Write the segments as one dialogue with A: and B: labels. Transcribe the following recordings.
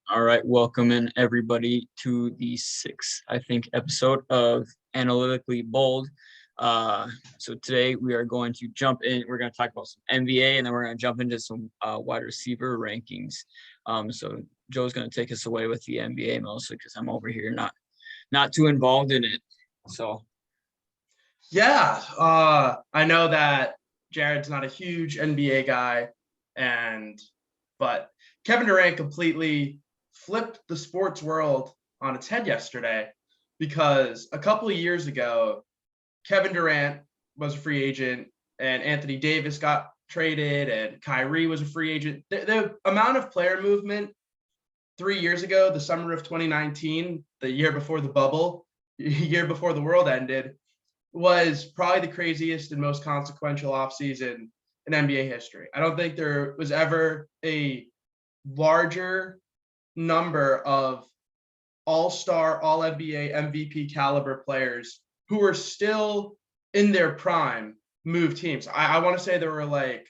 A: All right, welcome in everybody to the sixth, episode of Analytically Bold. So today we are going to jump in. We're going to talk about some NBA, and then we're going to jump into some wide receiver rankings. So Joe's going to take us away with the NBA mostly because I'm over here not too involved in it. So
B: yeah, I know that Jared's not a huge NBA guy, but Kevin Durant completely flipped the sports world on its head yesterday, because a couple of years ago, Kevin Durant was a free agent and Anthony Davis got traded and Kyrie was a free agent. The amount of player movement 3 years ago, the summer of 2019, the year before the bubble, year before the world ended, was probably the craziest and most consequential offseason in NBA history. I don't think there was ever a larger number of all-star, all-NBA, MVP caliber players who were still in their prime move teams. I want to say there were, like,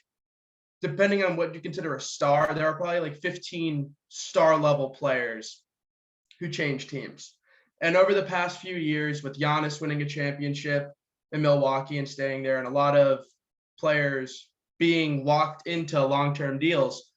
B: depending on what you consider a star, there are probably like 15 star level players who changed teams. And over the past few years, with Giannis winning a championship in Milwaukee and staying there, and a lot of players being locked into long-term deals,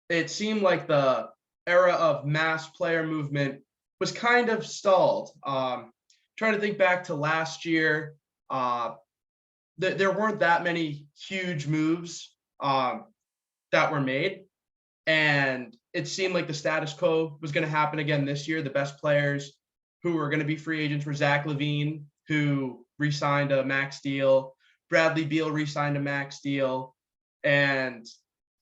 B: it seemed like the era of mass player movement was kind of stalled. Trying to think back to last year, there weren't that many huge moves that were made. And it seemed like the status quo was going to happen again this year. The best players who were going to be free agents were Zach LaVine, who re-signed a max deal. Bradley Beal re-signed a max deal. And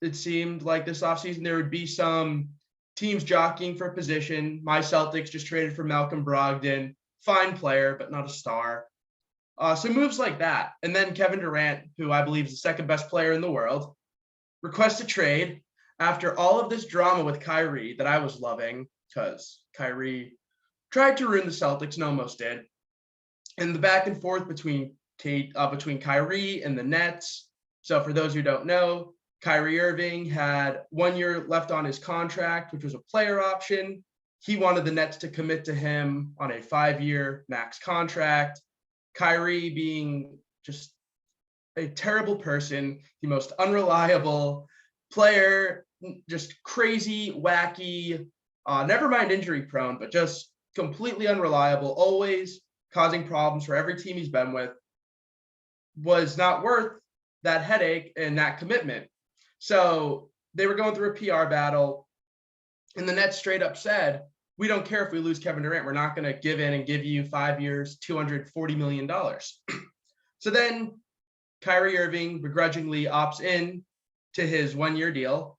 B: it seemed like this offseason there would be some teams jockeying for position. My Celtics just traded for Malcolm Brogdon. Fine player, but not a star. So moves like that. And then Kevin Durant, who I believe is the second best player in the world, requests a trade after all of this drama with Kyrie that I was loving, because Kyrie tried to ruin the Celtics and almost did. And the back and forth between Kyrie and the Nets. So for those who don't know, Kyrie Irving had 1 year left on his contract, which was a player option. He wanted the Nets to commit to him on a 5-year max contract. Kyrie, being just a terrible person, the most unreliable player, just crazy, wacky, never mind injury prone, but just completely unreliable, always causing problems for every team he's been with, was not worth that headache and that commitment. So they were going through a PR battle, and the Nets straight up said, we don't care if we lose Kevin Durant. We're not going to give in and give you 5 years, $240 million. So then Kyrie Irving begrudgingly opts in to his 1-year deal,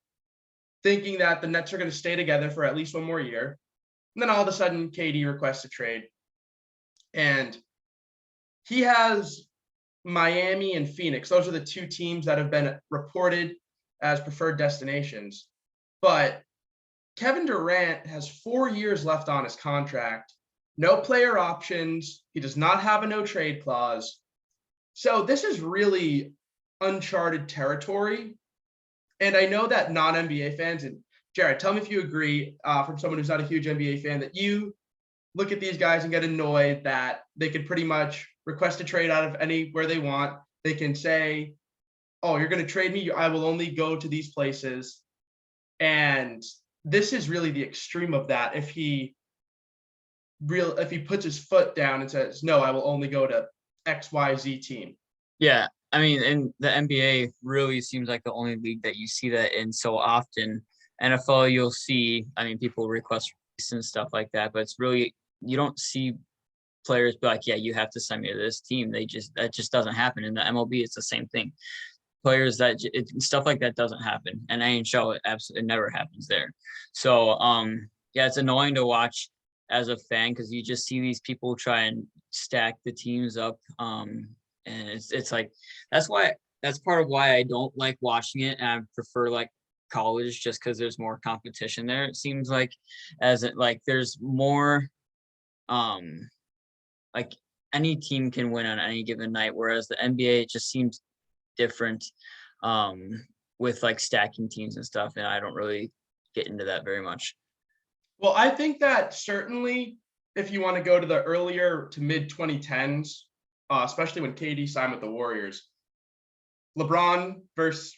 B: thinking that the Nets are going to stay together for at least 1 more year. And then all of a sudden, KD requests a trade. And he has Miami and Phoenix. Those are the 2 teams that have been reported as preferred destinations. But Kevin Durant has 4 years left on his contract, no player options. He does not have a no trade clause. So this is really uncharted territory. And I know that non-NBA fans, and Jared, tell me if you agree, from someone who's not a huge NBA fan, that you look at these guys and get annoyed that they could pretty much request a trade out of anywhere they want. They can say, oh, you're going to trade me, I will only go to these places. And this is really the extreme of that. If he puts his foot down and says, no, I will only go to XYZ team.
A: yeah, I mean, and the NBA really seems like the only league that you see that in so often. NFL, you'll see, I mean, people request and stuff like that, but it's really, you don't see players be like, yeah, you have to send me to this team. That just doesn't happen. In the MLB, it's the same thing. Players stuff like that doesn't happen. And NHL, it absolutely never happens there. So, yeah, it's annoying to watch as a fan because you just see these people try and stack the teams up. And it's like, that's part of why I don't like watching it. And I prefer like college just because there's more competition there. It seems like there's more, like any team can win on any given night. Whereas the NBA, it just seems different with like stacking teams and stuff. And I don't really get into that very much.
B: Well, I think that certainly if you want to go to the earlier to mid 2010s, especially when KD signed with the Warriors, LeBron versus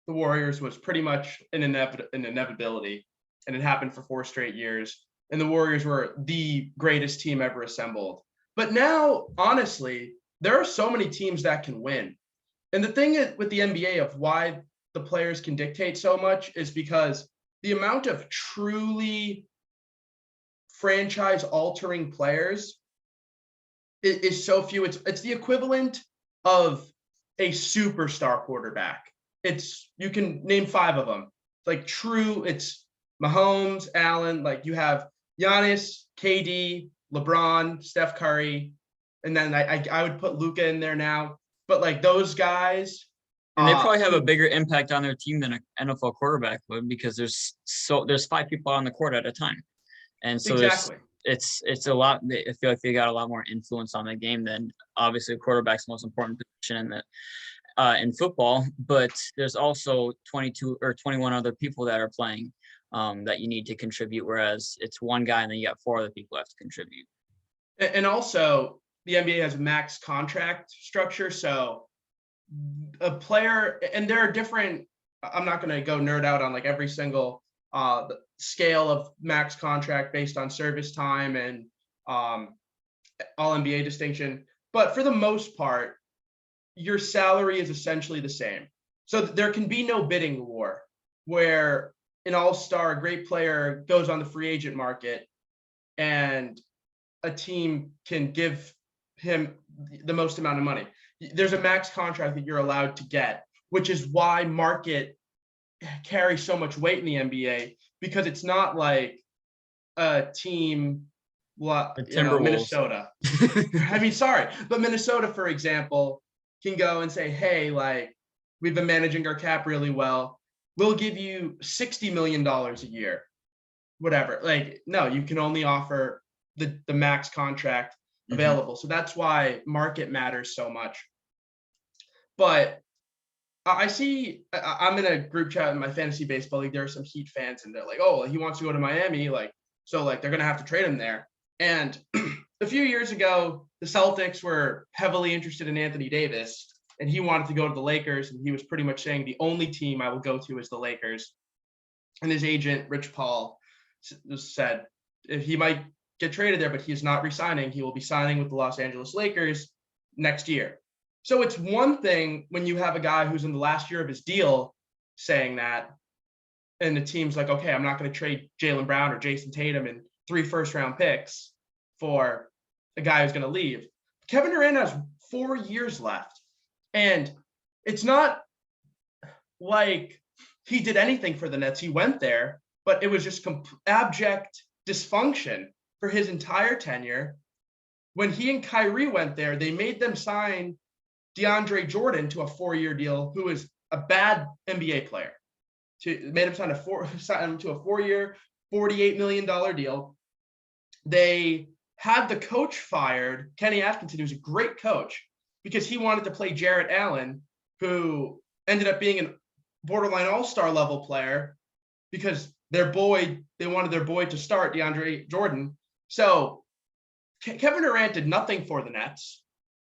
B: the Warriors was pretty much an inevitability, and it happened for 4 straight years. And the Warriors were the greatest team ever assembled. But now, honestly, there are so many teams that can win. And the thing with the NBA of why the players can dictate so much is because the amount of truly franchise altering players is so few. It's the equivalent of a superstar quarterback. It's you can name 5 of them. Like true, it's Mahomes, Allen. Like you have Giannis, KD, LeBron, Steph Curry, and then I would put Luka in there now. But like those guys,
A: And they probably have a bigger impact on their team than an NFL quarterback would, because there's 5 people on the court at a time. And so
B: exactly.
A: it's a lot. I feel like they got a lot more influence on the game than obviously quarterback's most important position in football. But there's also 22 or 21 other people that are playing that you need to contribute. Whereas it's one guy and then you got 4 other people have to contribute.
B: And also the NBA has a max contract structure. So a player, and there are different, I'm not going to go nerd out on like every single scale of max contract based on service time and all NBA distinction. But for the most part, your salary is essentially the same. So there can be no bidding war where an all-star, a great player goes on the free agent market and a team can give him the most amount of money. There's a max contract that you're allowed to get, which is why market carries so much weight in the NBA, because it's not like a team, Minnesota. I mean, sorry, but Minnesota, for example, can go and say, hey, like, we've been managing our cap really well. We'll give you $60 million a year, whatever. Like, no, you can only offer the max contract available. So that's why market matters so much. But I see, I'm in a group chat in my fantasy baseball league. There are some Heat fans, and they're like, oh, he wants to go to Miami. Like, so like they're going to have to trade him there. And a few years ago, the Celtics were heavily interested in Anthony Davis, and he wanted to go to the Lakers. And he was pretty much saying the only team I will go to is the Lakers. And his agent, Rich Paul, said he might get traded there, but he's not re-signing. He will be signing with the Los Angeles Lakers next year. So it's one thing when you have a guy who's in the last year of his deal saying that, and the team's like, okay, I'm not going to trade Jaylen Brown or Jason Tatum and 3 first-round picks for a guy who's going to leave. Kevin Durant has 4 years left, and it's not like he did anything for the Nets. He went there, but it was just abject dysfunction for his entire tenure. When he and Kyrie went there, they made them sign DeAndre Jordan to a 4-year deal, who is a bad NBA player. Made him sign him to a 4-year, $48 million deal. They had the coach fired, Kenny Atkinson, who's a great coach, because he wanted to play Jarrett Allen, who ended up being a borderline all-star level player, because they wanted their boy to start, DeAndre Jordan. So Kevin Durant did nothing for the Nets.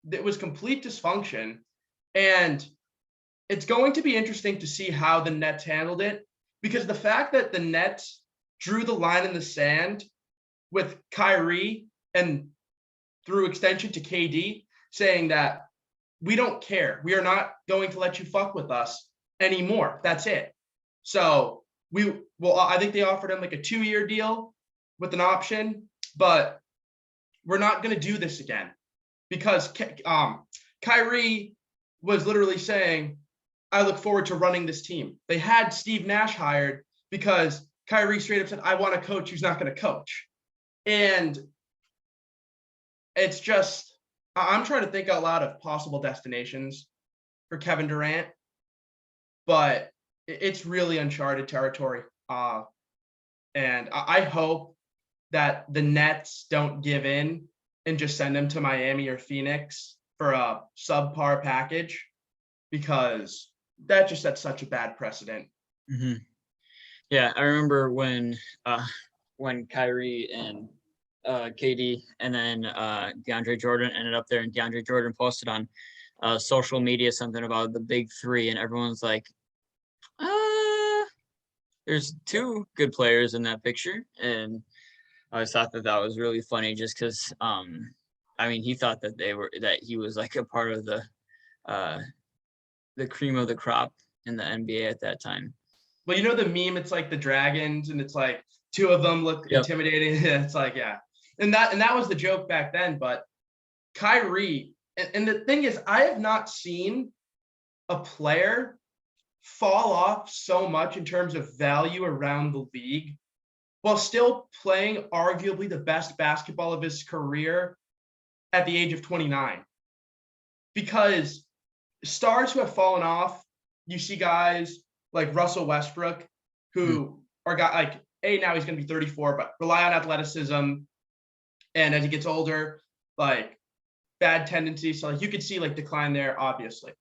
B: It was complete dysfunction. And it's going to be interesting to see how the Nets handled it, because the fact that the Nets drew the line in the sand with Kyrie and through extension to KD, saying that we don't care. We are not going to let you fuck with us anymore. That's it. So I think they offered him like a 2-year deal with an option, but we're not going to do this again, because Kyrie was literally saying, I look forward to running this team. They had Steve Nash hired because Kyrie straight up said, I want a coach who's not going to coach. And it's just, I'm trying to think out loud of possible destinations for Kevin Durant, but it's really uncharted territory. And I hope that the Nets don't give in and just send him to Miami or Phoenix for a subpar package, because that just sets such a bad precedent.
A: Yeah, I remember when when Kyrie and KD and then DeAndre Jordan ended up there, and DeAndre Jordan posted on social media something about the big three, and everyone's like, there's two good players in that picture. And I always thought that that was really funny just because, I mean, he thought that he was like a part of the cream of the crop in the NBA at that time.
B: Well, you know the meme, it's like the dragons and it's like two of them look intimidating. It's like, yeah. And that was the joke back then. But Kyrie, and the thing is, I have not seen a player fall off so much in terms of value around the league while still playing arguably the best basketball of his career at the age of 29. Because stars who have fallen off, you see guys like Russell Westbrook, who are got like, now he's going to be 34, but rely on athleticism. And as he gets older, like bad tendencies. So like you could see like decline there, obviously.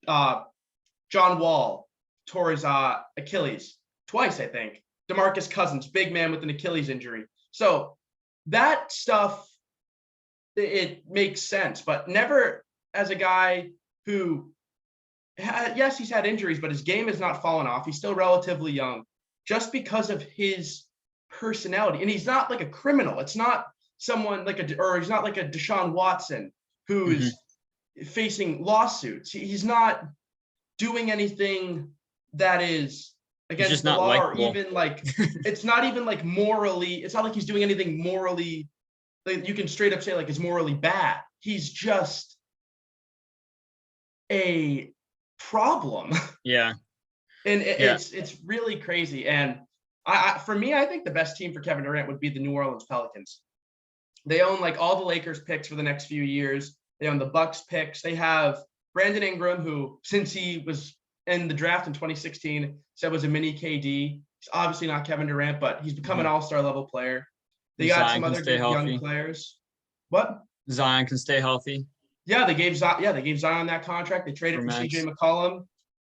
B: John Wall tore his Achilles twice, I think. DeMarcus Cousins, big man with an Achilles injury. So that stuff, it makes sense, but never as a guy who, yes, he's had injuries, but his game has not fallen off. He's still relatively young just because of his personality. And he's not like a criminal. It's not someone like he's not like a Deshaun Watson who's facing lawsuits. He's not doing anything that is against the law, or even like, it's not even like morally, it's not like he's doing anything morally, like you can straight up say like is morally bad. He's just a problem.
A: Yeah.
B: And it's really crazy. And for me, I think the best team for Kevin Durant would be the New Orleans Pelicans. They own like all the Lakers picks for the next few years. They own the Bucks picks. They have Brandon Ingram, who since he was in the draft in 2016 said was a mini KD. He's obviously not Kevin Durant, but he's become an all-star level player. They got some other good young players. What?
A: Zion can stay healthy.
B: Yeah, they gave Zion that contract. They traded for CJ McCollum.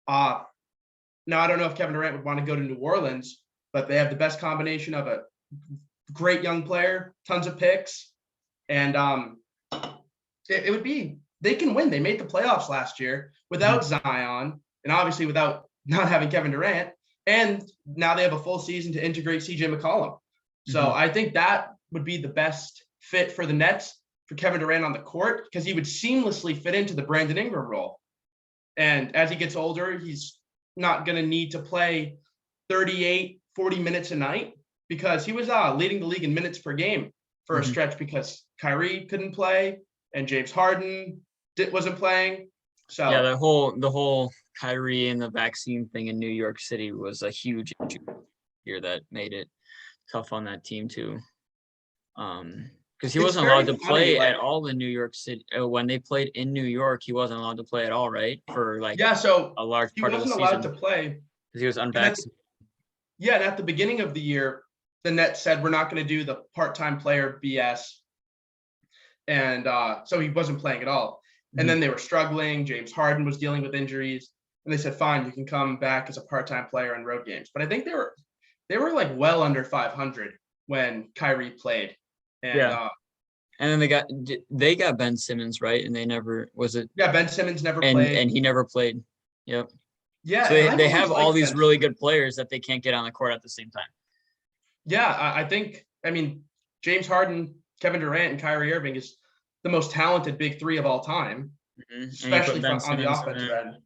B: Now I don't know if Kevin Durant would want to go to New Orleans, but they have the best combination of a great young player, tons of picks, and it would be, they can win. They made the playoffs last year without Zion, and obviously without not having Kevin Durant, and now they have a full season to integrate CJ McCollum. So I think that would be the best fit for the Nets for Kevin Durant on the court, because he would seamlessly fit into the Brandon Ingram role. And as he gets older, he's not going to need to play 38, 40 minutes a night, because he was leading the league in minutes per game for a stretch because Kyrie couldn't play and James Harden wasn't playing. So
A: yeah, the whole Kyrie and the vaccine thing in New York City was a huge issue here that made it tough on that team too. Because he wasn't allowed to play at all in New York City. When they played in New York, he wasn't allowed to play at all, right? For like
B: so
A: a large part of the season.
B: He wasn't allowed to play
A: because he was unvaccinated.
B: And at the beginning of the year, the Nets said we're not going to do the part-time player BS, and so he wasn't playing at all. And then they were struggling. James Harden was dealing with injuries, and they said, "Fine, you can come back as a part-time player in road games." But I think they were like well under 500 when Kyrie played. And,
A: and then they got Ben Simmons, right? And they never
B: Ben Simmons never played,
A: and he never played. Yep.
B: Yeah.
A: So they have all these really good players that they can't get on the court at the same time.
B: Yeah, I think, James Harden, Kevin Durant, and Kyrie Irving is the most talented big three of all time, especially on the offensive end.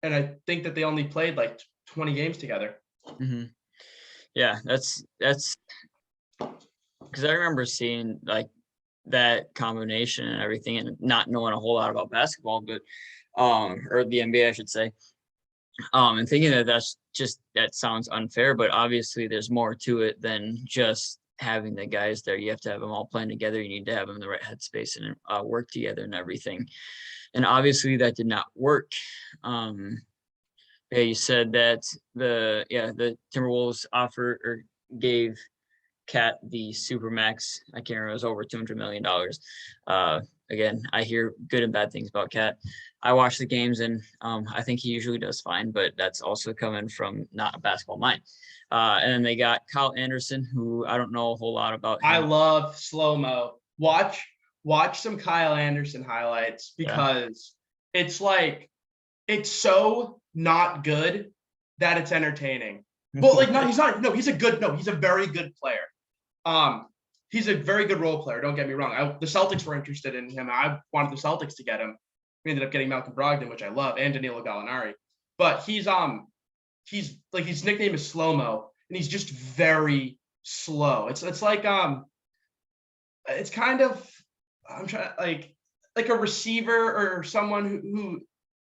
B: And I think that they only played like 20 games together.
A: Yeah, that's because I remember seeing like that combination and everything, and not knowing a whole lot about basketball, but or the NBA, I should say, and thinking that sounds unfair, but obviously there's more to it than just having the guys there. You have to have them all playing together. You need to have them in the right headspace and work together and everything. And obviously that did not work. You said that the Timberwolves offered or gave Cat the Supermax. I can't remember, it was over $200 million. Again, I hear good and bad things about Cat. I watch the games and I think he usually does fine, but that's also coming from not a basketball mind. And then they got Kyle Anderson, who I don't know a whole lot about
B: I
A: him.
B: love slow-mo. Watch some Kyle Anderson highlights because it's like it's so not good that it's entertaining. But like he's a very good player. He's a very good role player. Don't get me wrong. The Celtics were interested in him. I wanted the Celtics to get him. We ended up getting Malcolm Brogdon, which I love, and Danilo Gallinari. But he's like his nickname is Slow Mo, and he's just very slow. It's like it's kind of I'm trying like a receiver or someone who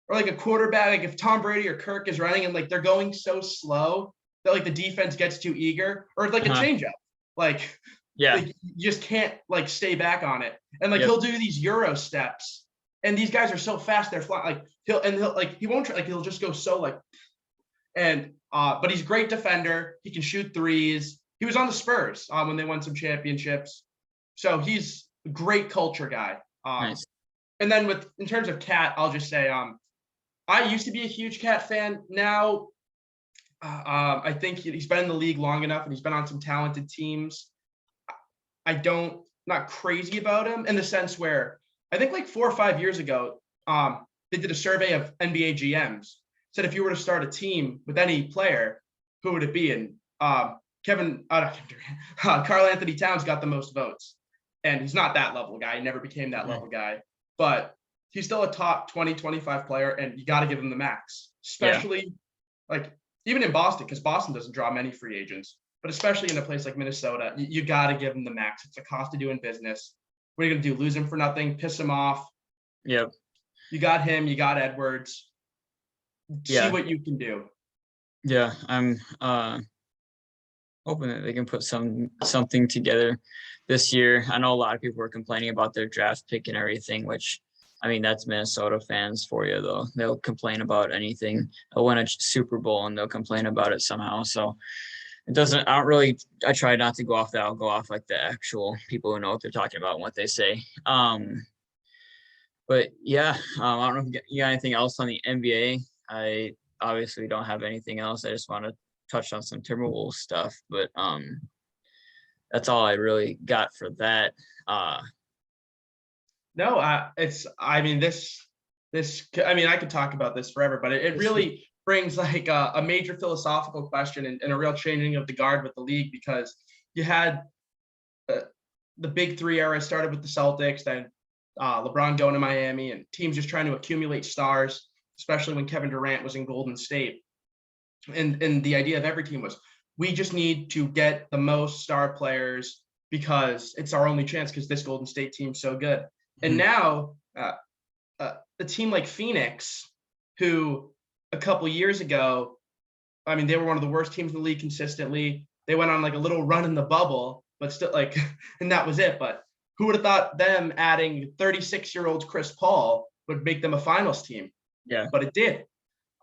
B: or like a quarterback. Like if Tom Brady or Kirk is running and like they're going so slow that like the defense gets too eager, or like a changeup. Like you just can't like stay back on it. And like he'll do these Euro steps, and these guys are so fast they're flying. Like he won't try, like he'll just go so like. And but he's a great defender. He can shoot threes. He was on the Spurs when they won some championships. So he's a great culture guy.
A: Nice.
B: And then in terms of Cat, I'll just say I used to be a huge Cat fan. Now I think he's been in the league long enough and he's been on some talented teams. Not crazy about him in the sense where I think like 4 or 5 years ago, they did a survey of NBA GMs. Said if you were to start a team with any player, who would it be? And Carl Anthony Towns got the most votes. And he's not that level guy. He never became that level guy. But he's still a top 20, 25 player, and you got to give him the max. Especially like even in Boston, because Boston doesn't draw many free agents. But especially in a place like Minnesota, you got to give him the max. It's a cost of doing business. What are you going to do? Lose him for nothing? Piss him off?
A: Yep.
B: You got him. You got Edwards. See what you can do.
A: Yeah, I'm hoping that they can put something together this year. I know a lot of people were complaining about their draft pick and everything, which I mean that's Minnesota fans for you though. They'll complain about anything. They'll win a Super Bowl and they'll complain about it somehow. So it doesn't. I try not to go off that. I'll go off like the actual people who know what they're talking about and what they say. But yeah, I don't know if you got anything else on the NBA. I obviously don't have anything else. I just want to touch on some Timberwolves stuff, but that's all I really got for that.
B: No, I mean I could talk about this forever, but it really brings like a major philosophical question and a real changing of the guard with the league, because you had the big three era started with the Celtics, then LeBron going to Miami, and teams just trying to accumulate stars, especially when Kevin Durant was in Golden State. And the idea of every team was, we just need to get the most star players because it's our only chance because this Golden State team's so good. And now a team like Phoenix, who a couple years ago, I mean, they were one of the worst teams in the league consistently. They went on like a little run in the bubble, but still like, and that was it. But who would have thought them adding 36-year-old Chris Paul would make them a finals team?
A: Yeah.
B: But it did.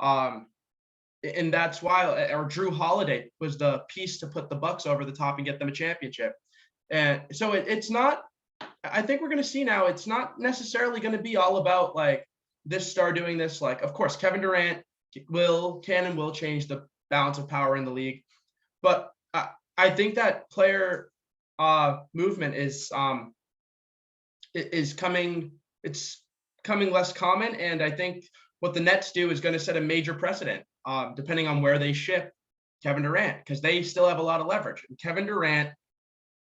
B: And that's why, or Drew Holiday was the piece to put the Bucks over the top and get them a championship. And so it's not, I think we're going to see now, it's not necessarily going to be all about like this star doing this. Like, of course, Kevin Durant can and will change the balance of power in the league. But I think that player movement is coming, it's coming less common. And I think what the Nets do is going to set a major precedent, depending on where they ship Kevin Durant, because they still have a lot of leverage. And Kevin Durant,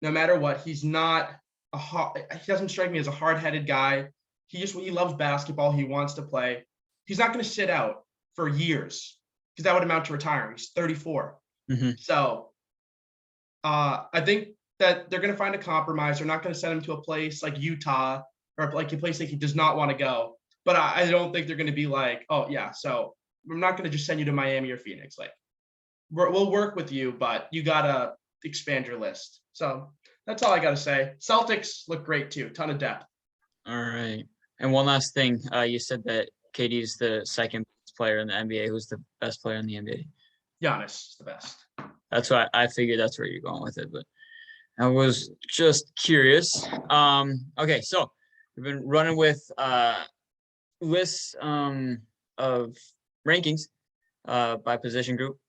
B: no matter what, he doesn't strike me as a hard-headed guy. He loves basketball. He wants to play. He's not going to sit out for years, because that would amount to retiring. He's 34. So I think that they're going to find a compromise. They're not going to send him to a place like Utah or like a place that he does not want to go. But I don't think they're going to be like, oh yeah, so we're not going to just send you to Miami or Phoenix. Like we'll work with you, but you got to expand your list. So that's all I got to say. Celtics look great too. Ton of depth.
A: All right. And one last thing, you said that KD is the second best player in the NBA. Who's the best player in the NBA?
B: Giannis is the best.
A: That's why I figured that's where you're going with it, but I was just curious. Okay, so we've been running with lists of rankings by position group.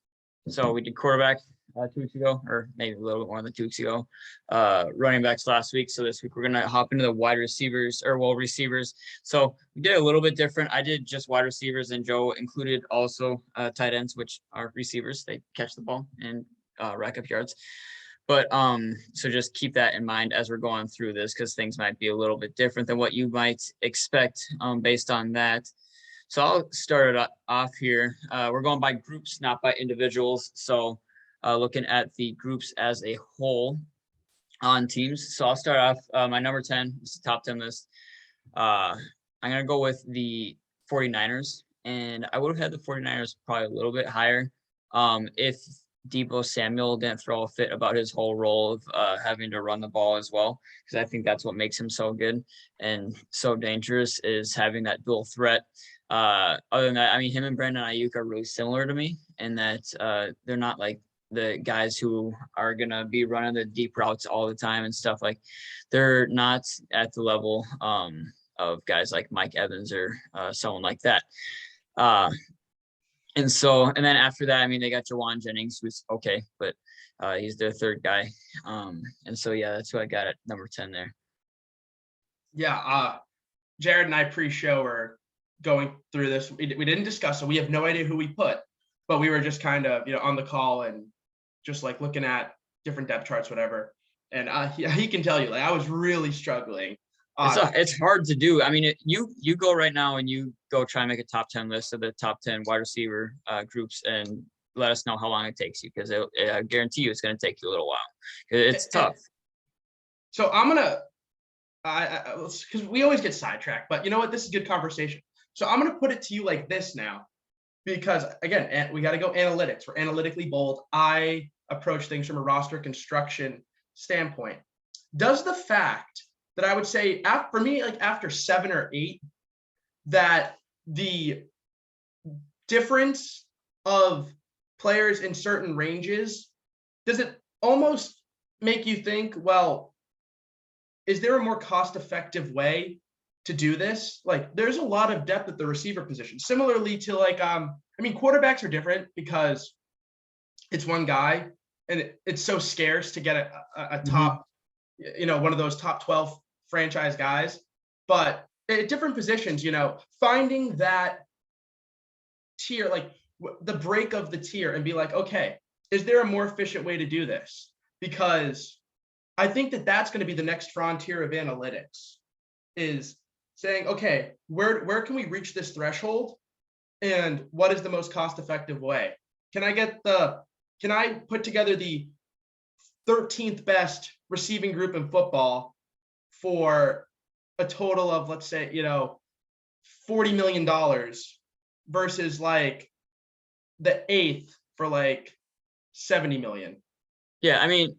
A: So we did quarterback, 2 weeks ago, or maybe a little bit more than 2 weeks ago. Running backs last week. So this week we're gonna hop into the wide receivers receivers. So we did a little bit different. I did just wide receivers, and Joe included also tight ends, which are receivers. They catch the ball and rack up yards. But so just keep that in mind as we're going through this, because things might be a little bit different than what you might expect based on that. So I'll start it off here. We're going by groups, not by individuals. So looking at the groups as a whole on teams. So I'll start off. My number 10 is the top 10 list. I'm going to go with the 49ers. And I would have had the 49ers probably a little bit higher if Deebo Samuel didn't throw a fit about his whole role of having to run the ball as well, because I think that's what makes him so good and so dangerous, is having that dual threat. Other than that, I mean, him and Brandon Ayuk are really similar to me in that they're not like the guys who are going to be running the deep routes all the time and stuff. Like, they're not at the level of guys like Mike Evans or someone like that. And then after that, I mean, they got Jawan Jennings, who's okay, but he's their third guy. And so, yeah, that's who I got at number 10 there.
B: Yeah. Jared and I pre-show are going through this. We didn't discuss it. We have no idea who we put, but we were just kind of, on the call and just like looking at different depth charts, whatever. And he can tell you, like, I was really struggling.
A: It's hard to do. I mean, you go right now and you go try and make a top 10 list of the top 10 wide receiver groups and let us know how long it takes you, because I guarantee you it's going to take you a little while. It's tough.
B: So I'm going to, because we always get sidetracked, but you know what? This is good conversation. So I'm going to put it to you like this now, because again, we got to go analytics. We're analytically bold. I approach things from a roster construction standpoint. Does the fact that I would say, for me, like after 7 or 8, that the difference of players in certain ranges, does it almost make you think, well, is there a more cost-effective way to do this? Like, there's a lot of depth at the receiver position. Similarly to like, I mean, quarterbacks are different because it's one guy and it's so scarce to get a top, one of those top 12 franchise guys. But at different positions, finding that tier, like the break of the tier, and be like, okay, is there a more efficient way to do this? Because I think that that's going to be the next frontier of analytics, is saying, okay, where can we reach this threshold, and what is the most cost-effective way? Can I put together the 13th best receiving group in football for a total of, let's say, $40 million versus like the 8th for like 70 million?
A: Yeah, I mean,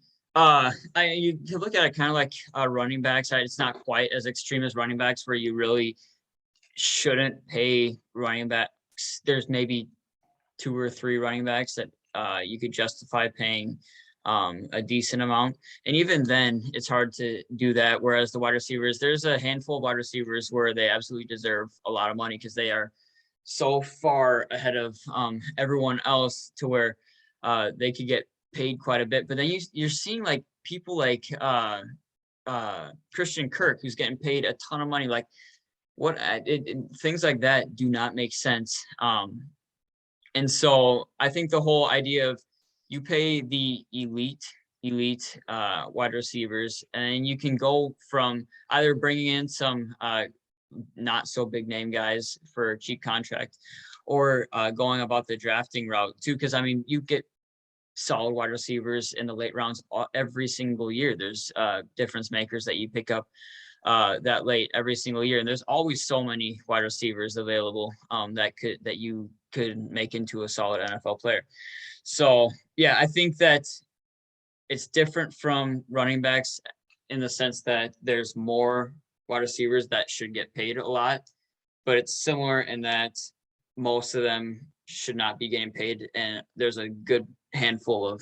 A: you look at it kind of like running backs. It's not quite as extreme as running backs, where you really shouldn't pay running backs. There's maybe 2 or 3 running backs that you could justify paying a decent amount. And even then, it's hard to do that. Whereas the wide receivers, there's a handful of wide receivers where they absolutely deserve a lot of money, because they are so far ahead of everyone else to where they could get paid quite a bit. But then you're seeing like people like Christian Kirk, who's getting paid a ton of money. Like, things like that do not make sense. And so I think the whole idea of, you pay the elite wide receivers, and you can go from either bringing in some not so big name guys for a cheap contract, or going about the drafting route too. Because I mean, you get solid wide receivers in the late rounds every single year. There's difference makers that you pick up that late every single year, and there's always so many wide receivers available that you could make into a solid NFL player. So yeah, I think that it's different from running backs in the sense that there's more wide receivers that should get paid a lot, but it's similar in that most of them should not be getting paid, and there's a good handful of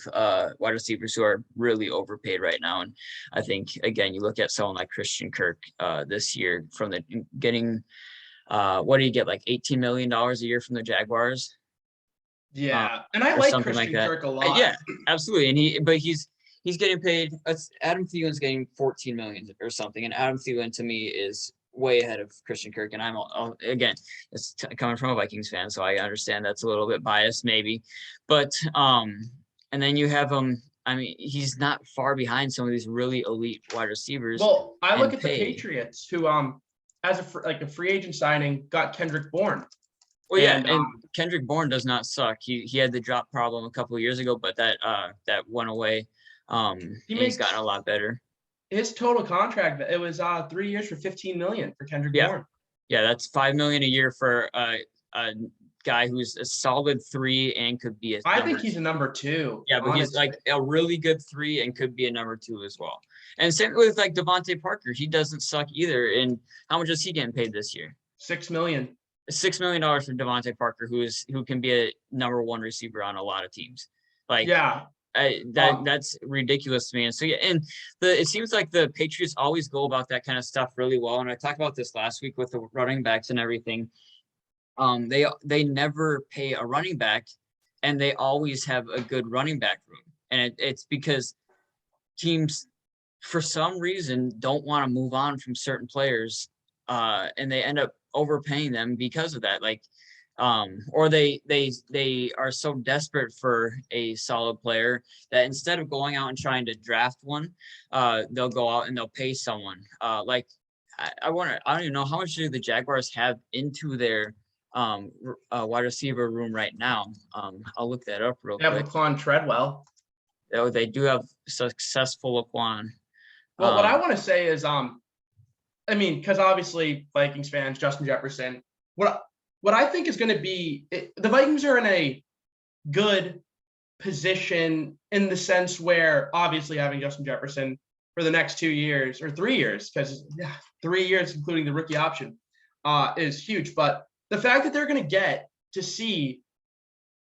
A: wide receivers who are really overpaid right now. And I think, again, you look at someone like Christian Kirk this year, from getting what do you get, like $18 million a year from the Jaguars?
B: Yeah, and I
A: or
B: like
A: something like
B: Christian
A: that.
B: Kirk a lot.
A: Yeah, absolutely. And he's getting paid. Adam Thielen's getting 14 million or something, and Adam Thielen to me is way ahead of Christian Kirk. And again, it's coming from a Vikings fan, so I understand that's a little bit biased, maybe. But and then you have him. I mean, he's not far behind some of these really elite wide receivers
B: Well, I look
A: in
B: at the
A: pay.
B: Patriots, who as a free agent signing, got Kendrick Bourne,
A: Well, yeah,
B: and
A: and Kendrick Bourne does not suck. He had the drop problem a couple of years ago, but that went away. And
B: he
A: he's gotten
B: makes
A: a lot better.
B: his total contract. It was 3 years for 15 million for Kendrick
A: Yeah,
B: Bourne.
A: yeah, that's 5 million a year for a guy who's a solid 3 and could be a
B: I
A: number
B: think he's a
A: 2.
B: number 2.
A: Yeah, but he's
B: Honestly,
A: like a really good 3 and could be a number 2 as well. And same with like Devontae Parker. He doesn't suck either. And how much is he getting paid this year?
B: 6 million.
A: $6 million for Devontae Parker, who can be a number 1 receiver on a lot of teams. Like
B: Yeah,
A: that's ridiculous to me. And so yeah, and it seems like the Patriots always go about that kind of stuff really well. And I talked about this last week with the running backs and everything. They never pay a running back, and they always have a good running back room. And it's because teams, for some reason, don't want to move on from certain players, and they end up overpaying them because of that. Like, or they are so desperate for a solid player that instead of going out and trying to draft one, they'll go out and they'll pay someone. Like, I don't even know how much do the Jaguars have into their wide receiver room right now. I'll look that up real
B: they have
A: quick.
B: Laquan Treadwell.
A: Oh, they do have successful Laquan.
B: Well, what I want to say is, I mean, because obviously Vikings fans, Justin Jefferson. What I think is going to be, the Vikings are in a good position in the sense where obviously having Justin Jefferson for the next 2 years or 3 years, because 3 years including the rookie option, is huge. But the fact that they're going to get to see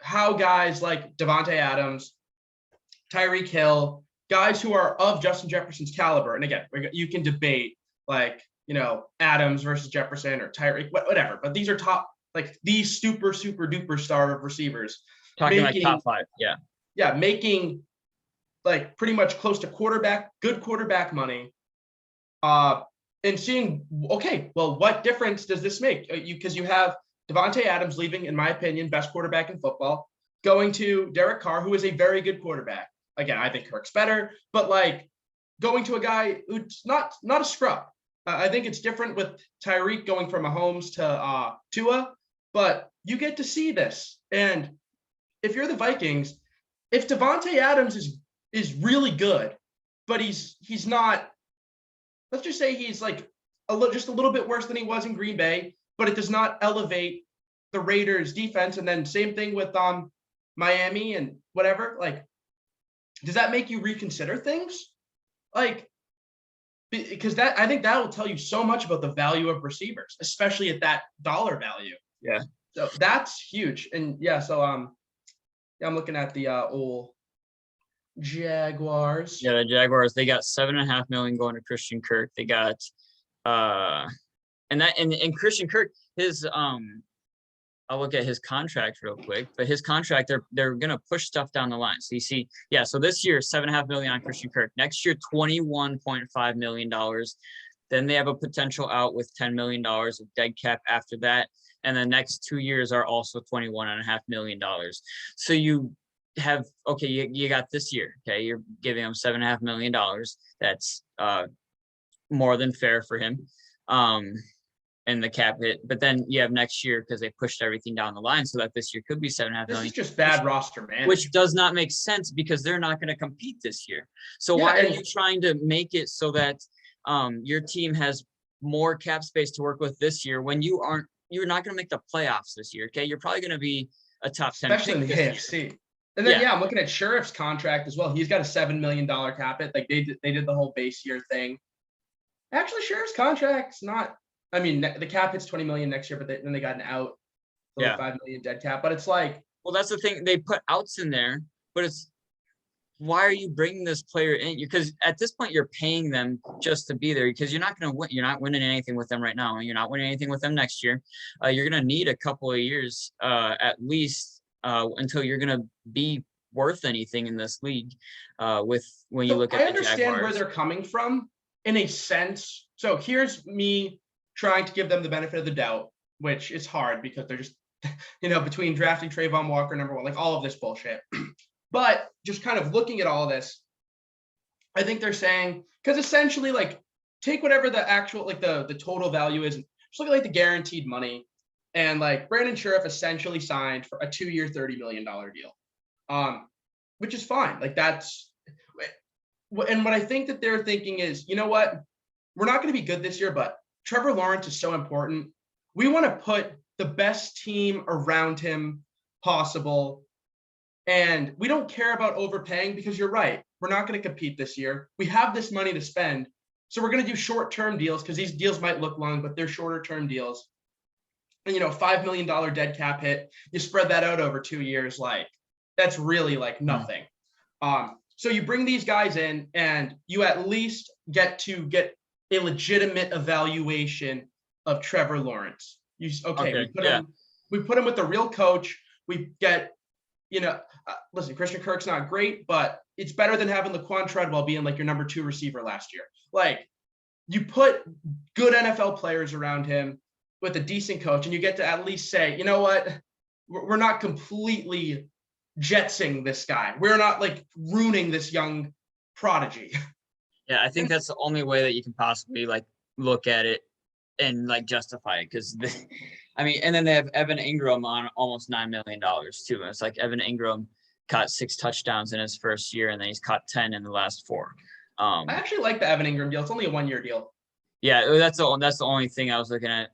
B: how guys like Devontae Adams, Tyreek Hill, guys who are of Justin Jefferson's caliber, and again, you can debate like, Adams versus Jefferson or Tyreek, whatever, but these are top, like these super duper star of receivers.
A: Talking like top 5, yeah.
B: Yeah, making like pretty much close to good quarterback money. And seeing, okay, well, what difference does this make? Because you have Devontae Adams leaving, in my opinion, best quarterback in football, going to Derek Carr, who is a very good quarterback. Again, I think Kirk's better, but like going to a guy who's not a scrub. I think it's different with Tyreek going from Mahomes to Tua, but you get to see this. And if you're the Vikings, if Devontae Adams is really good, but he's not, let's just say he's like just a little bit worse than he was in Green Bay, but it does not elevate the Raiders defense. And then same thing with Miami and whatever. Like, does that make you reconsider things? Like, because I think that will tell you so much about the value of receivers, especially at that dollar value.
A: Yeah.
B: So that's huge. And yeah, so I'm looking at the old Jaguars.
A: Yeah, the Jaguars, they got $7.5 million going to Christian Kirk. They got and Christian Kirk, his I'll look at his contract real quick, but his contract, they're gonna push stuff down the line. So you see, yeah, so this year, $7.5 million on Christian Kirk. Next year, $21.5 million. Then they have a potential out with $10 million of dead cap after that. And the next 2 years are also $21.5 million. So you have, okay, you got this year, okay, you're giving him $7.5 million. That's more than fair for him. And the cap hit, but then you have next year because they pushed everything down the line so that this year could be $7.5 million.
B: This is just bad roster management,
A: which does not make sense because they're not going to compete this year. So why are you trying to make it so that your team has more cap space to work with this year when you're not going to make the playoffs this year? Okay, you're probably going to be a top 10,
B: especially in the AFC. And then I'm looking at Sheriff's contract as well. He's got a $7 million cap hit. Like they did the whole base year thing. Actually, Sheriff's contract's not. I mean, the cap hits 20 million next year, but then they got an out, 5 million dead cap. But it's like,
A: well, that's the thing. They put outs in there, but it's, why are you bringing this player in? Because at this point, you're paying them just to be there because you're not going to win. You're not winning anything with them right now. And you're not winning anything with them next year. You're going to need a couple of years at least until you're gonna be worth anything in this league. With when you
B: So
A: look
B: I
A: at the
B: understand where
A: Jaguars.
B: they're coming from in a sense. So here's me trying to give them the benefit of the doubt, which is hard because they're just, between drafting Trayvon Walker, number one, like all of this bullshit. But just kind of looking at all of this, I think they're saying, because essentially, like, take whatever the actual, like, the total value is, just look at like the guaranteed money. And like Brandon Sheriff essentially signed for a 2-year, $30 million deal. Which is fine. Like that's, and what I think that they're thinking is, you know what, we're not going to be good this year, but Trevor Lawrence is so important. We want to put the best team around him possible. And we don't care about overpaying because you're right. We're not going to compete this year. We have this money to spend. So we're going to do short-term deals because these deals might look long, but they're shorter-term deals. And, $5 million dead cap hit, you spread that out over 2 years, like that's really like nothing. So you bring these guys in and you at least get a legitimate evaluation of Trevor Lawrence. We put him with the real coach. We get, listen, Christian Kirk's not great, but it's better than having Laquan Treadwell being like your number 2 receiver last year. Like you put good NFL players around him with a decent coach, and you get to at least say, you know what, we're not completely jetsing this guy. We're not like ruining this young prodigy.
A: Yeah, I think that's the only way that you can possibly like look at it and like justify it, because and then they have Evan Ingram on almost $9 million too. It's like Evan Ingram caught 6 touchdowns in his first year, and then he's caught 10 in the last 4.
B: I actually like the Evan Ingram deal. It's only a 1-year deal.
A: Yeah, that's the only thing I was looking at.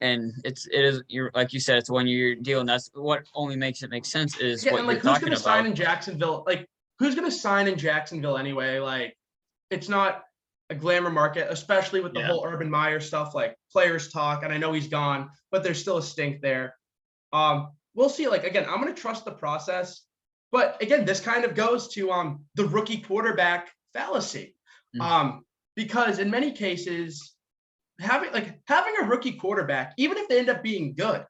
A: And it is, you're like you said, it's a 1-year deal, and that's what only makes it make sense is what you're talking about.
B: Sign in Jacksonville? Like, who's going to sign in Jacksonville anyway? Like, it's not a glamour market, especially with the whole Urban Meyer stuff. Like, players talk, and I know he's gone, but there's still a stink there. We'll see. Like, again, I'm going to trust the process, but again, this kind of goes to the rookie quarterback fallacy, because in many cases, having a rookie quarterback, even if they end up being good,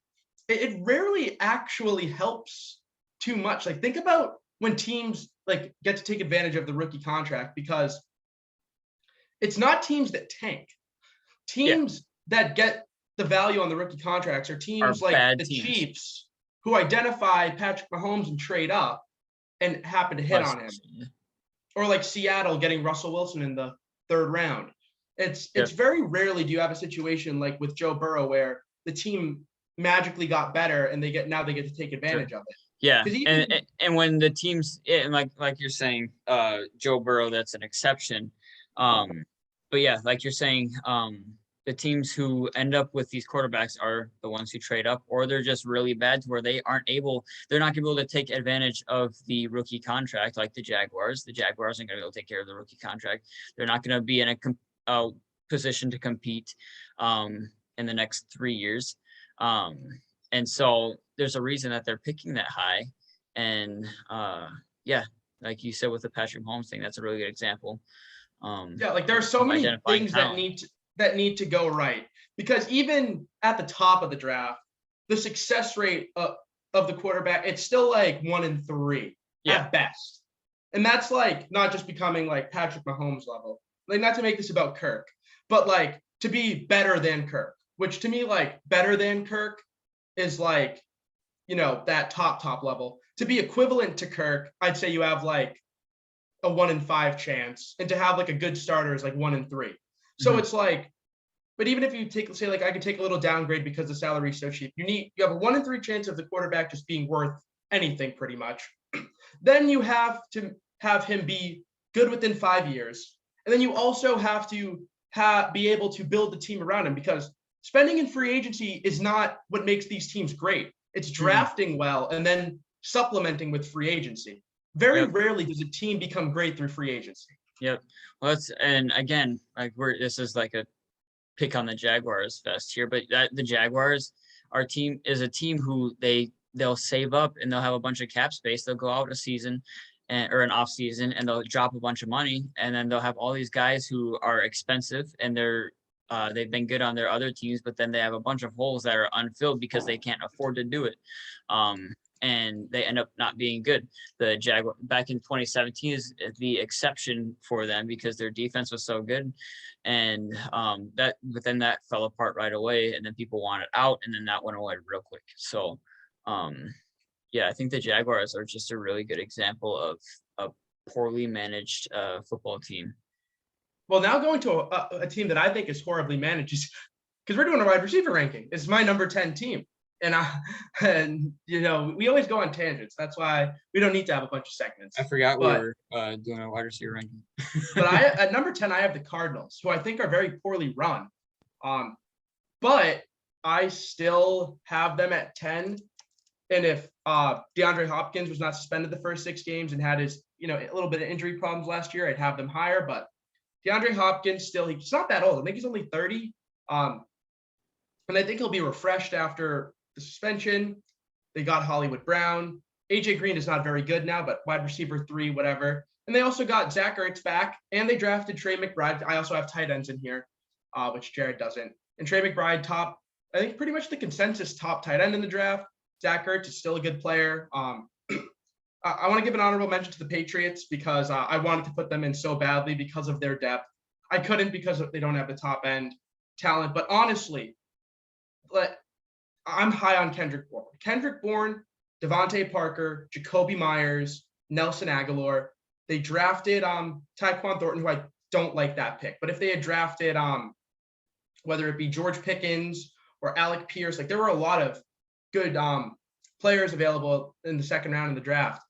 B: it rarely actually helps too much. Like think about when teams like get to take advantage of the rookie contract, because it's not teams that tank. Teams that get the value on the rookie contracts are teams like the Chiefs, who identify Patrick Mahomes and trade up and happen to hit on him. Or like Seattle getting Russell Wilson in the 3rd round. It's very rarely do you have a situation like with Joe Burrow where the team magically got better and they get to take advantage of it.
A: Yeah, and when the teams, and like you're saying, Joe Burrow, that's an exception. But yeah, like you're saying, the teams who end up with these quarterbacks are the ones who trade up, or they're just really bad to where they're not going to be able to take advantage of the rookie contract, like the Jaguars. The Jaguars aren't going to be able to take care of the rookie contract. They're not going to be in a position to compete in the next 3 years. And so there's a reason that they're picking that high. And like you said with the Patrick Mahomes thing, that's a really good example.
B: Like there are so many things that need to go right, because even at the top of the draft, the success rate of the quarterback, it's still like 1 in 3 at best. And that's like not just becoming like Patrick Mahomes level. Like, not to make this about Kirk, but like to be better than Kirk, which to me, like better than Kirk is like, that top level. To be equivalent to Kirk, I'd say you have like a 1 in 5 chance, and to have like a good starter is like 1 in 3. So it's like, but even if you say like I could take a little downgrade because the salary is so cheap, you have a 1 in 3 chance of the quarterback just being worth anything pretty much. Then you have to have him be good within 5 years. And then you also have to be able to build the team around him, because spending in free agency is not what makes these teams great. It's drafting well and then supplementing with free agency. Very rarely does a team become great through free agency.
A: Yep. Well, and again, like this is like a pick on the Jaguars fest here, but the Jaguars, our team is a team who they'll save up and they'll have a bunch of cap space. They'll go out a season or an off season, and they'll drop a bunch of money, and then they'll have all these guys who are expensive, and they've been good on their other teams, but then they have a bunch of holes that are unfilled because they can't afford to do it. and they end up not being good. The Jaguar back in 2017 is the exception for them because their defense was so good, and but then that fell apart right away, and then people wanted out, and then that went away real quick. So, yeah, I think the Jaguars are just a really good example of a poorly managed football team.
B: Well, now going to a team that I think is horribly managed is because we're doing a wide receiver ranking. It's my number 10 team. And we always go on tangents. That's why we don't need to have a bunch of segments.
A: I forgot we were doing a wide receiver ranking.
B: But at number 10, I have the Cardinals, who I think are very poorly run. But I still have them at 10. And if DeAndre Hopkins was not suspended the first 6 games and had his, a little bit of injury problems last year, I'd have them higher. But DeAndre Hopkins he's not that old. I think he's only 30. And I think he'll be refreshed after the suspension. They got Hollywood Brown. AJ Green is not very good now, but wide receiver 3, whatever. And they also got Zach Ertz back, and they drafted Trey McBride. I also have tight ends in here, which Jared doesn't. And Trey McBride, I think pretty much the consensus top tight end in the draft. Zach Ertz is still a good player. I want to give an honorable mention to the Patriots because I wanted to put them in so badly because of their depth. I couldn't because they don't have the top end talent. But honestly, I'm high on Kendrick Bourne. Kendrick Bourne, Devontae Parker, Jacoby Myers, Nelson Aguilar. They drafted Tyquan Thornton, who I don't like that pick. But if they had drafted whether it be George Pickens or Alec Pierce, there were a lot of good players available in the second round of the draft.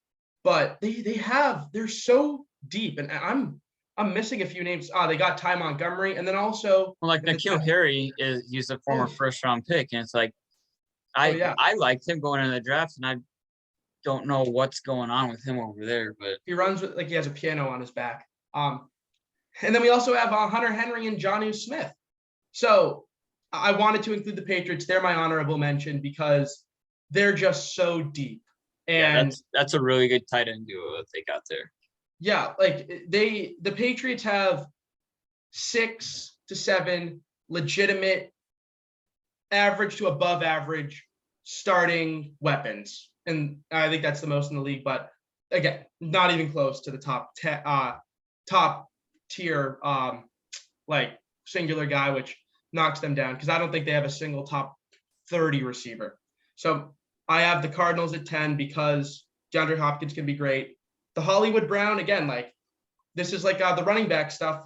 B: But they're so deep, and I'm missing a few names. They got Ty Montgomery, and then also
A: N'Keal Harry he's a former first round pick, and it's I liked him going into the draft, and I don't know what's going on with him over there, but
B: he runs like he has a piano on his back. And then we also have Hunter Henry and Jonnu Smith. So I wanted to include the Patriots. They're my honorable mention because they're just so deep. And
A: that's a really good tight end duo that they got there.
B: Yeah, the Patriots have 6 to 7 legitimate average to above average starting weapons. And I think that's the most in the league, but again, not even close to the top tier singular guy, which knocks them down because I don't think they have a single top 30 receiver. So I have the Cardinals at 10 because DeAndre Hopkins can be great. The Hollywood Brown, again, this is the running back stuff.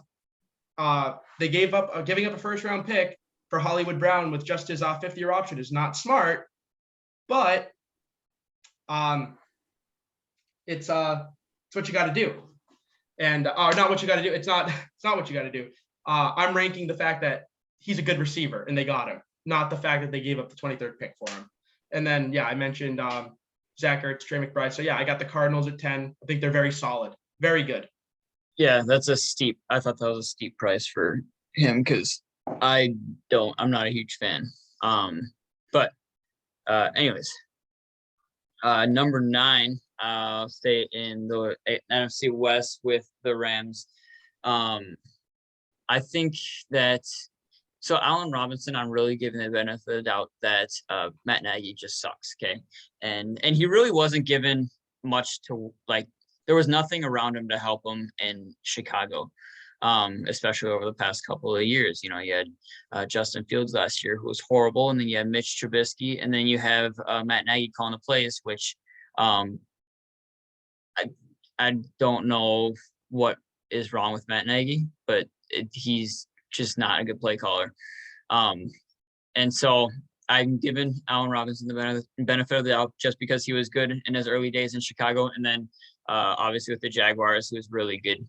B: They giving up a first round pick for Hollywood Brown with just his 5th-year option is not smart, but it's what you got to do. And not what you got to do. It's not what you got to do. I'm ranking the fact that he's a good receiver and they got him, not the fact that they gave up the 23rd pick for him. And then, I mentioned Zach Ertz, Trey McBride. So, I got the Cardinals at 10. I think they're very solid, very good.
A: Yeah, I thought that was a steep price for him because I'm not a huge fan. But anyways, number 9, I'll stay in the NFC West with the Rams. I think that so Allen Robinson, I'm really giving the benefit of the doubt that Matt Nagy just sucks. Okay. And he really wasn't given much to there was nothing around him to help him in Chicago, especially over the past couple of years. You had Justin Fields last year, who was horrible. And then you had Mitch Trubisky, and then you have Matt Nagy calling the plays, which I don't know what is wrong with Matt Nagy, but he's just not a good play caller. And so I'm giving Allen Robinson the benefit of the doubt just because he was good in his early days in Chicago. And then obviously with the Jaguars, he was really good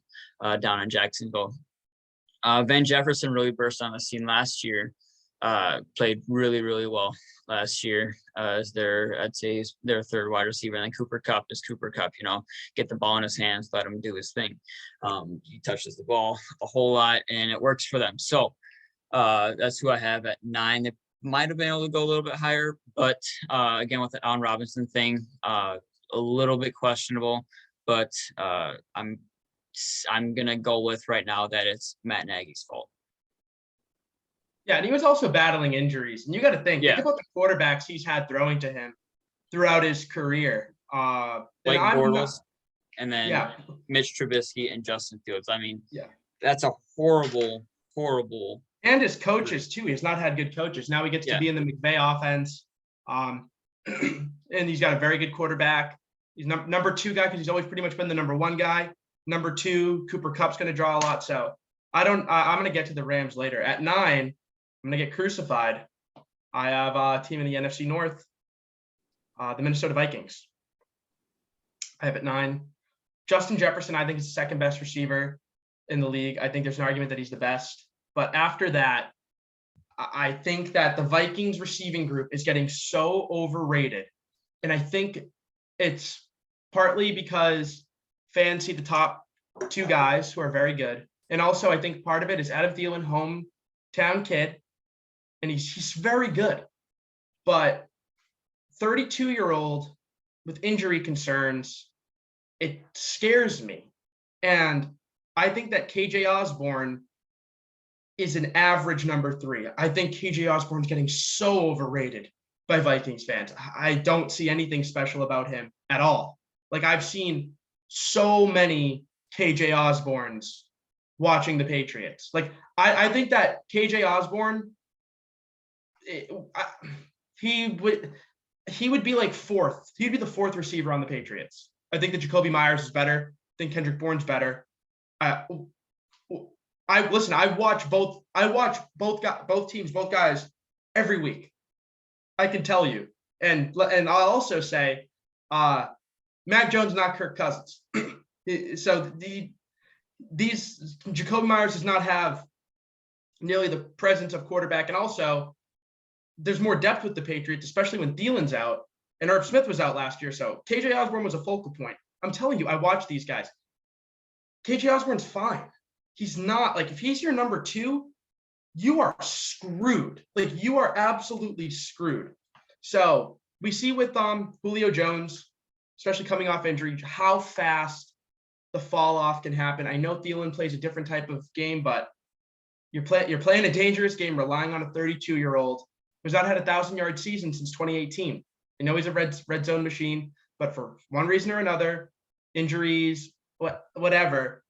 A: down in Jacksonville. Van Jefferson really burst on the scene last year, played really, really well last year as I'd say their 3rd wide receiver. And then Cooper Kupp is Cooper Kupp, get the ball in his hands, let him do his thing. He touches the ball a whole lot and it works for them. So that's who I have at 9. They might have been able to go a little bit higher, but again, with the Allen Robinson thing, a little bit questionable, but I'm going to go with right now that it's Matt Nagy's fault.
B: Yeah, and he was also battling injuries. And you got to think about the quarterbacks he's had throwing to him. throughout his career. And
A: Like
B: I'm not,
A: Bortles, and then
B: yeah,
A: Mitch Trubisky and Justin Fields. I mean,
B: yeah.
A: that's a horrible, horrible.
B: And his coaches too. He's not had good coaches. Now he gets to
A: Yeah.
B: be in the McVay offense, and he's got a very good quarterback. He's number 2 guy because he's always pretty much been the number 1 guy. Number 2, Cooper Kupp's going to draw a lot. So I'm going to get to the Rams later. At 9, I'm going to get crucified. I have a team in the NFC North, the Minnesota Vikings. I have at 9. Justin Jefferson, I think, is the second best receiver in the league. I think there's an argument that he's the best. But after that, I think that the Vikings receiving group is getting so overrated. And I think it's partly because fans see the top 2 guys who are very good. And also, I think part of it is Adam Thielen, hometown kid, and he's very good. But 32-year-old with injury concerns, it scares me. And I think that KJ Osborne is an average number 3. I think KJ Osborne's getting so overrated by Vikings fans. I don't see anything special about him at all. Like, I've seen so many KJ Osbornes watching the Patriots. Like, I think that KJ Osborne, he would be like 4th. He'd be the 4th receiver on the Patriots. I think that Jacoby Myers is better. I think Kendrick Bourne's better. I watch both teams, both guys every week. I can tell you. And I'll also say, Mac Jones, not Kirk Cousins. So these Jacoby Myers does not have nearly the presence of quarterback. And also, there's more depth with the Patriots, especially when Thielen's out. And Irv Smith was out last year. So KJ Osborne was a focal point. I'm telling you, I watched these guys. KJ Osborne's fine. He's not, like, if he's your number 2, you are screwed. Like, you are absolutely screwed. So we see with Julio Jones, especially coming off injury, how fast the fall off can happen. I know Thielen plays a different type of game, but you're playing a dangerous game, relying on a 32-year-old who's not had a 1,000-yard season since 2018. I know he's a red zone machine, but for one reason or another, injuries, whatever,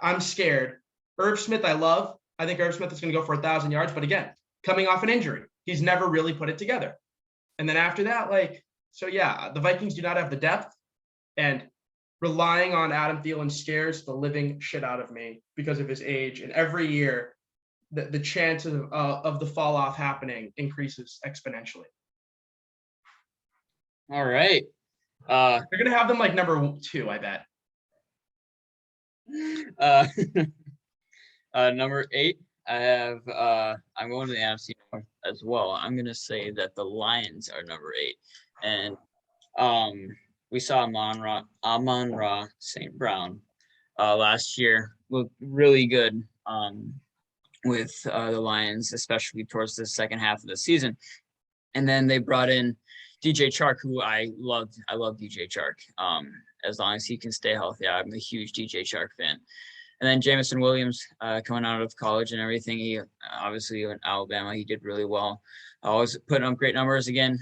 B: I'm scared. Irv Smith, I love. I think Irv Smith is going to go for 1,000 yards, but again, coming off an injury, he's never really put it together. And then after that, the Vikings do not have the depth, and relying on Adam Thielen scares the living shit out of me because of his age. And every year, the chances of the fall off happening increases exponentially.
A: All right.
B: They're going to have them like number 2, I bet.
A: Number 8, I have I'm going to the NFC North as well. I'm gonna say that the Lions are number 8, and we saw Amon-Ra St. Brown last year look really good with the Lions, especially towards the second half of the season. And then they brought in DJ Chark, who I loved. I love DJ Chark. As long as he can stay healthy, I'm a huge DJ Chark fan. And then Jameson Williams, coming out of college and everything, he obviously in Alabama, he did really well. Always putting up great numbers again.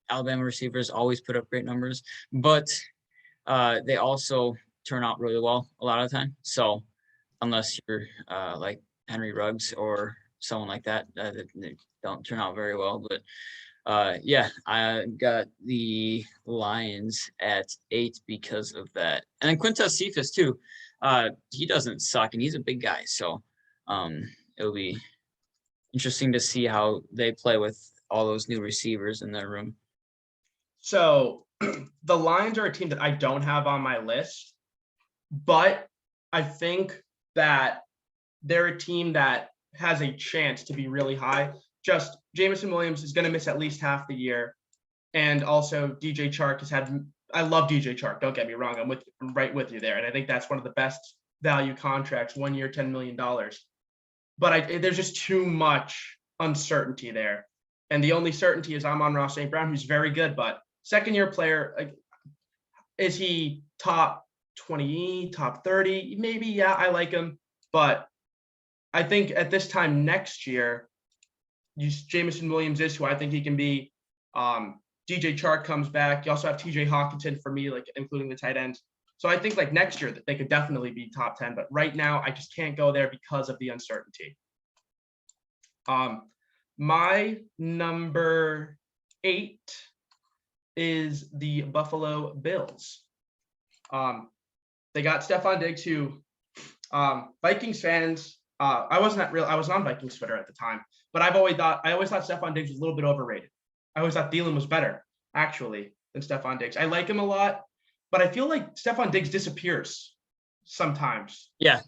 A: Alabama receivers always put up great numbers, but they also turn out really well a lot of the time. So unless you're like Henry Ruggs or someone like that, they don't turn out very well. But I got the Lions at 8 because of that. And then Quintez Cephas too. He doesn't suck, and he's a big guy. So it'll be interesting to see how they play with all those new receivers in their room.
B: So the Lions are a team that I don't have on my list, but I think that they're a team that has a chance to be really high. Just Jameson Williams is going to miss at least half the year. And also DJ Chark I love DJ Chark. Don't get me wrong. I'm right with you there. And I think that's one of the best value contracts, 1 year, $10 million. But there's just too much uncertainty there. And the only certainty is Amon-Ra St. Brown, who's very good, but second-year player. Is he top 20, top 30? Maybe, yeah, I like him. But I think at this time next year, Jameson Williams is who I think he can be. DJ Chark comes back. You also have TJ Hawkinson for me, like including the tight ends. So I think like next year that they could definitely be top 10, but right now I just can't go there because of the uncertainty. My number 8 is the Buffalo Bills. They got Stephon Diggs, who Vikings fans. I was on Vikings Twitter at the time, but I always thought Stephon Diggs was a little bit overrated. I always thought Thielen was better actually than Stephon Diggs. I like him a lot, but I feel like Stephon Diggs disappears sometimes.
A: Yeah.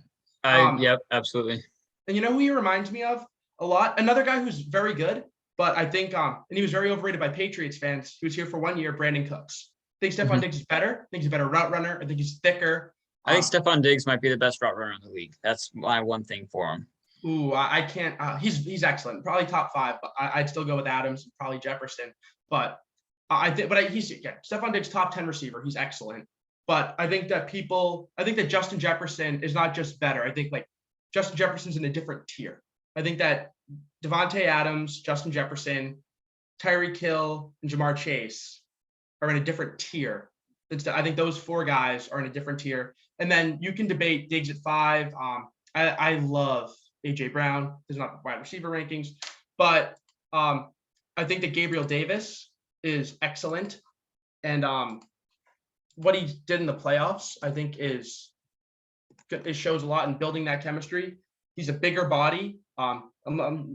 A: Yep, absolutely.
B: And you know who he reminds me of a lot? Another guy who's very good, but I think and he was very overrated by Patriots fans. He was here for 1 year, Brandon Cooks. I think Stephon Diggs is better. I think he's a better route runner. I think he's thicker.
A: I think Stephon Diggs might be the best route runner in the league. That's my one thing for him.
B: Ooh, I can't. He's excellent. Probably top 5, but I'd still go with Adams, probably Jefferson. But he's Stephon Diggs top 10 receiver. He's excellent. But I think that Justin Jefferson is not just better. I think like Justin Jefferson's in a different tier. I think that Devontae Adams, Justin Jefferson, Tyreek Hill, and Jamar Chase are in a different tier. I think those 4 guys are in a different tier. And then you can debate Diggs at 5. I love AJ Brown. There's not wide receiver rankings, but I think that Gabriel Davis is excellent. And what he did in the playoffs, I think it shows a lot in building that chemistry. He's a bigger body. I'm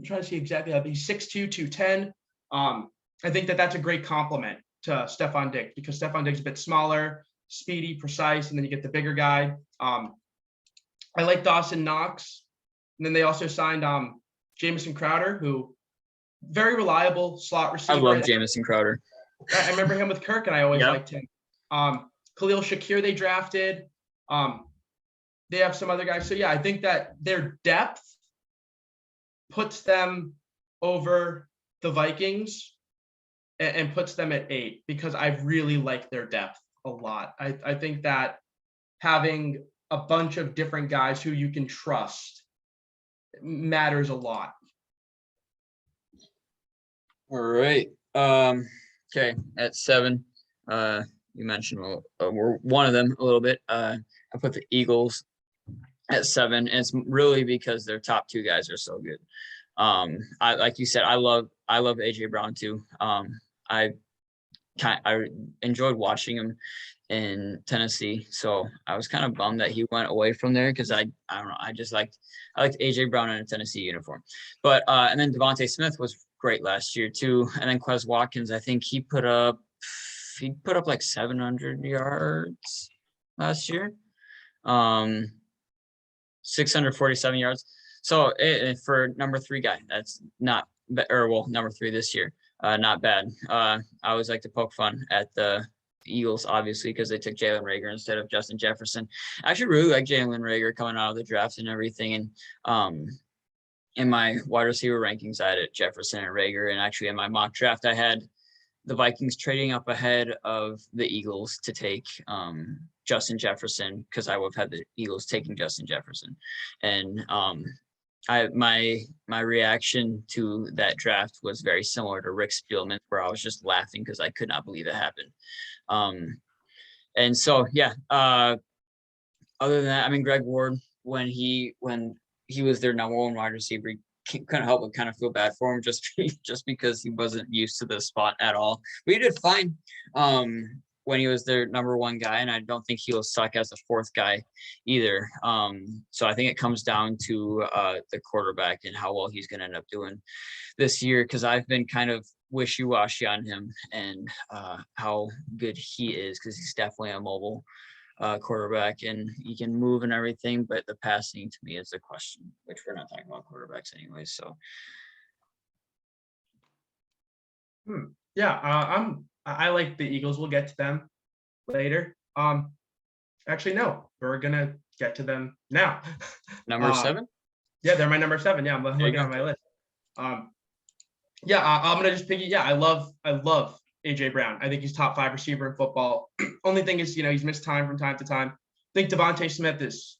B: trying to see exactly how he's 6'2", 210. I think that's a great compliment to Stephon Diggs because Stephon Diggs is a bit smaller, speedy, precise, and then you get the bigger guy. I like Dawson Knox. And then they also signed Jamison Crowder, who very reliable slot receiver.
A: I love Jamison Crowder.
B: I remember him with Kirk, and I always liked him. Khalil Shakir they drafted. They have some other guys. So, yeah, I think that their depth puts them over the Vikings and puts them at 8 because I really like their depth a lot. I think that having a bunch of different guys who you can trust matters a lot.
A: All right. Okay. At 7, you mentioned we're one of them a little bit. I put the Eagles at 7, and it's really because their top 2 guys are so good. I like you said, I love AJ Brown too. I enjoyed watching him in Tennessee, so I was kind of bummed that he went away from there because I don't know, I liked AJ Brown in a Tennessee uniform. But and then Devontae Smith was great last year too, and then Quez Watkins, I think he put up like 700 yards last year, 647 yards. So for number 3 guy, that's not number 3 this year. Not bad. I always like to poke fun at the Eagles, obviously, because they took Jalen Reagor instead of Justin Jefferson. I actually really like Jalen Reagor coming out of the draft and everything. And in my wide receiver rankings, I had it Jefferson and Reagor. And actually in my mock draft, I had the Vikings trading up ahead of the Eagles to take Justin Jefferson because I would have had the Eagles taking Justin Jefferson. And my reaction to that draft was very similar to Rick Spielman, where I was just laughing because I could not believe it happened. And so, yeah, other than that, I mean, Greg Ward, when he was their number 1 wide receiver, couldn't help but kind of feel bad for him just because he wasn't used to the spot at all. But he did fine when he was their number 1 guy, and I don't think he'll suck as a 4th guy either. So I think it comes down to the quarterback and how well he's going to end up doing this year, because I've been kind of wishy-washy on him and how good he is, because he's definitely a mobile quarterback and he can move and everything, but the passing to me is a question, which we're not talking about quarterbacks anyway. So
B: yeah, I like the Eagles. We'll get to them later. Actually, no, we're gonna get to them now.
A: Number 7.
B: Yeah, they're my number 7. Yeah, I'm looking on my list. Yeah, I'm gonna just pick it. Yeah, I love AJ Brown. I think he's top 5 receiver in football. Only thing is, he's missed time from time to time. I think Devontae Smith is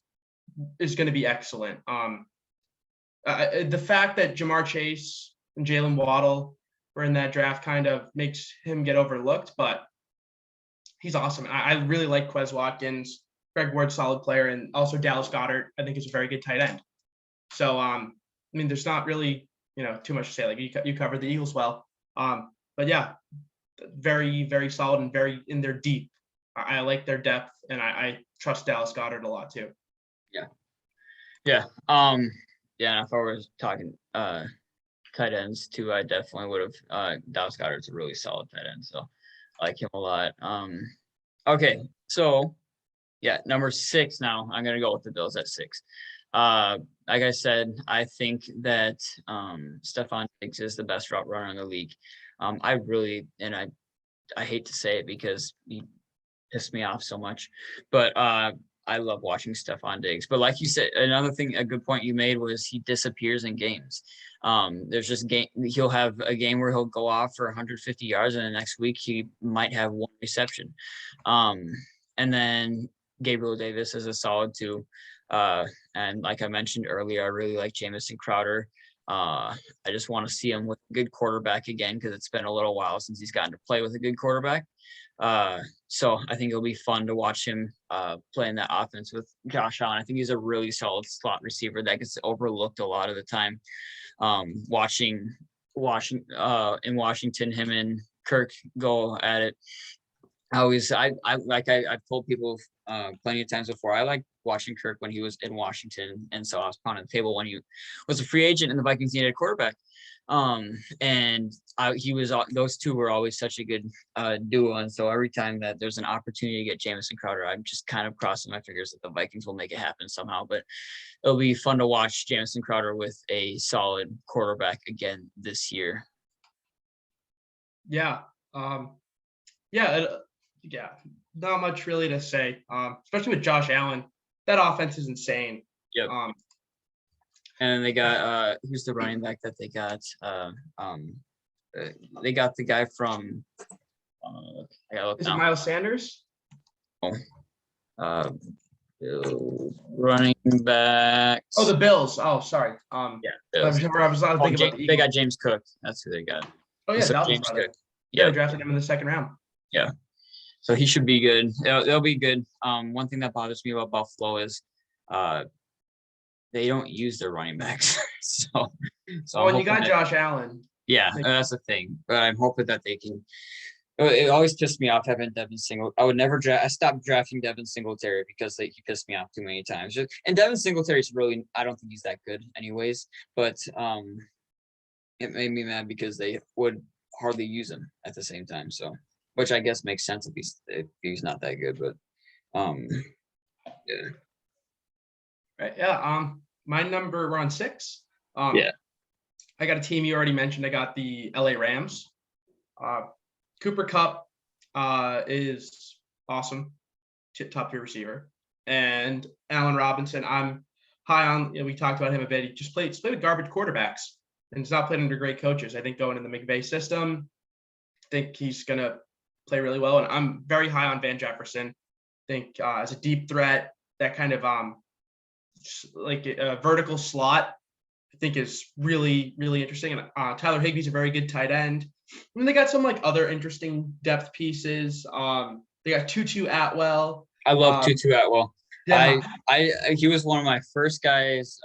B: going to be excellent. The fact that Jamar Chase and Jalen Waddle were in that draft kind of makes him get overlooked, but he's awesome. I really like Quez Watkins, Greg Ward's solid player, and also Dallas Goedert, I think, is a very good tight end. So, I mean, there's not really, too much to say. Like you covered the Eagles well. But yeah, very, very solid and very in their deep. I like their depth, and I trust Dallas Goedert a lot too.
A: Yeah. Yeah. Yeah. If I was talking tight ends too, I definitely would have. Dallas Goedert's a really solid tight end, so I like him a lot. Okay, so yeah, number 6 now. I'm gonna go with the Bills at 6. Like I said, I think that Stephon Diggs is the best route runner in the league. I really, and I hate to say it because he pissed me off so much, but I love watching Stephon Diggs. But like you said, another thing, a good point you made was he disappears in games. There's just he'll have a game where he'll go off for 150 yards, and the next week he might have 1 reception. And then Gabriel Davis is a solid too. And like I mentioned earlier, I really like Jamison Crowder. I just want to see him with a good quarterback again, because it's been a little while since he's gotten to play with a good quarterback. So I think it'll be fun to watch him play in that offense with Josh Allen. I think he's a really solid slot receiver that gets overlooked a lot of the time. Watching in Washington, him and Kirk go at it. I've told people plenty of times before, I like watching Kirk when he was in Washington, and so I was pounding the table when he was a free agent and the Vikings needed a quarterback. And those two were always such a good duo, and so every time that there's an opportunity to get Jamison Crowder, I'm just kind of crossing my fingers that the Vikings will make it happen somehow. But it'll be fun to watch Jamison Crowder with a solid quarterback again this year.
B: Yeah. Yeah, not much really to say, especially with Josh Allen. That offense is insane.
A: Yep. And then they got who's the running back that they got? They got the guy from.
B: Is it Miles Sanders?
A: Running back.
B: Oh, the Bills. Oh, sorry.
A: Yeah, Bills.
B: I was thinking about the Eagles.
A: They got James Cook. That's who they got.
B: Oh yeah, Dalvin's
A: James
B: brother.
A: Cook.
B: Yeah, they drafted him in the 2nd round.
A: Yeah. So he should be good. They'll be good. One thing that bothers me about Buffalo is they don't use their running backs. so
B: when you got Josh Allen.
A: Yeah, that's the thing. But I'm hoping that they can. It always pissed me off having Devin Singletary. I would never draft. I stopped drafting Devin Singletary because he pissed me off too many times. And Devin Singletary's really, I don't think he's that good anyways. But it made me mad because they would hardly use him at the same time. So. Which I guess makes sense if he's not that good, but yeah.
B: Right. Yeah. My number, we're on 6.
A: Yeah.
B: I got a team you already mentioned. I got the LA Rams. Cooper Kupp is awesome, top tier receiver, and Allen Robinson. I'm high on. We talked about him a bit. He just played with garbage quarterbacks, and he's not played under great coaches. I think going in the McVay system, I think he's gonna play really well, and I'm very high on Van Jefferson. I think as a deep threat, that kind of like a vertical slot, I think is really, really interesting. And Tyler Higbee's a very good tight end. And they got some like other interesting depth pieces. They got Tutu Atwell.
A: I love Tutu Atwell.
B: Yeah.
A: He was one of my first guys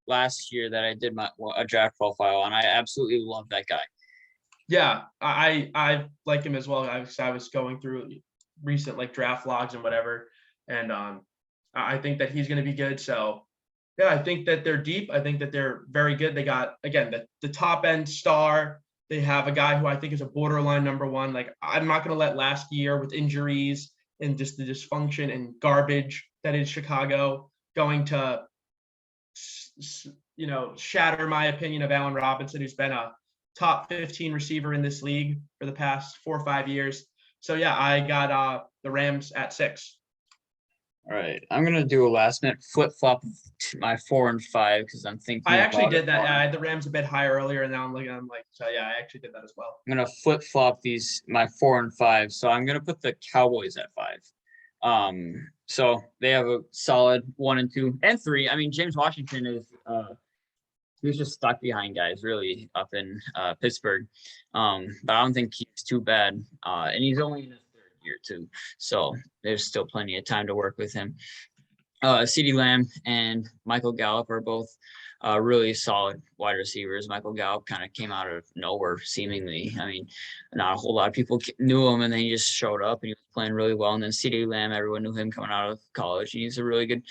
A: last year that I did a draft profile, and I absolutely love that guy.
B: Yeah, I like him as well. I was going through recent like draft logs and whatever, and I think that he's going to be good. So yeah, I think that they're deep. I think that they're very good. They got, again, the top end star. They have a guy who I think is a borderline number 1. Like, I'm not going to let last year with injuries and just the dysfunction and garbage that is Chicago going to shatter my opinion of Allen Robinson, who's been a top 15 receiver in this league for the past 4 or 5 years. So yeah, I got the Rams at 6.
A: All right, I'm gonna do a last minute flip flop my 4 and 5 because I'm thinking.
B: I actually did that. I had the Rams a bit higher earlier, and now I'm like, so yeah, I actually did that as well.
A: I'm gonna flip flop my 4 and 5. So I'm gonna put the Cowboys at 5. So they have a solid 1 and 2 and 3. I mean, James Washington is he was just stuck behind guys really up in Pittsburgh. But I don't think he's too bad. And he's only in his third year too. So there's still plenty of time to work with him. CeeDee Lamb and Michael Gallup are both really solid wide receivers. Michael Gallup kind of came out of nowhere, seemingly. I mean, not a whole lot of people knew him, and then he just showed up and he was playing really well. And then CeeDee Lamb, everyone knew him coming out of college. He's a really good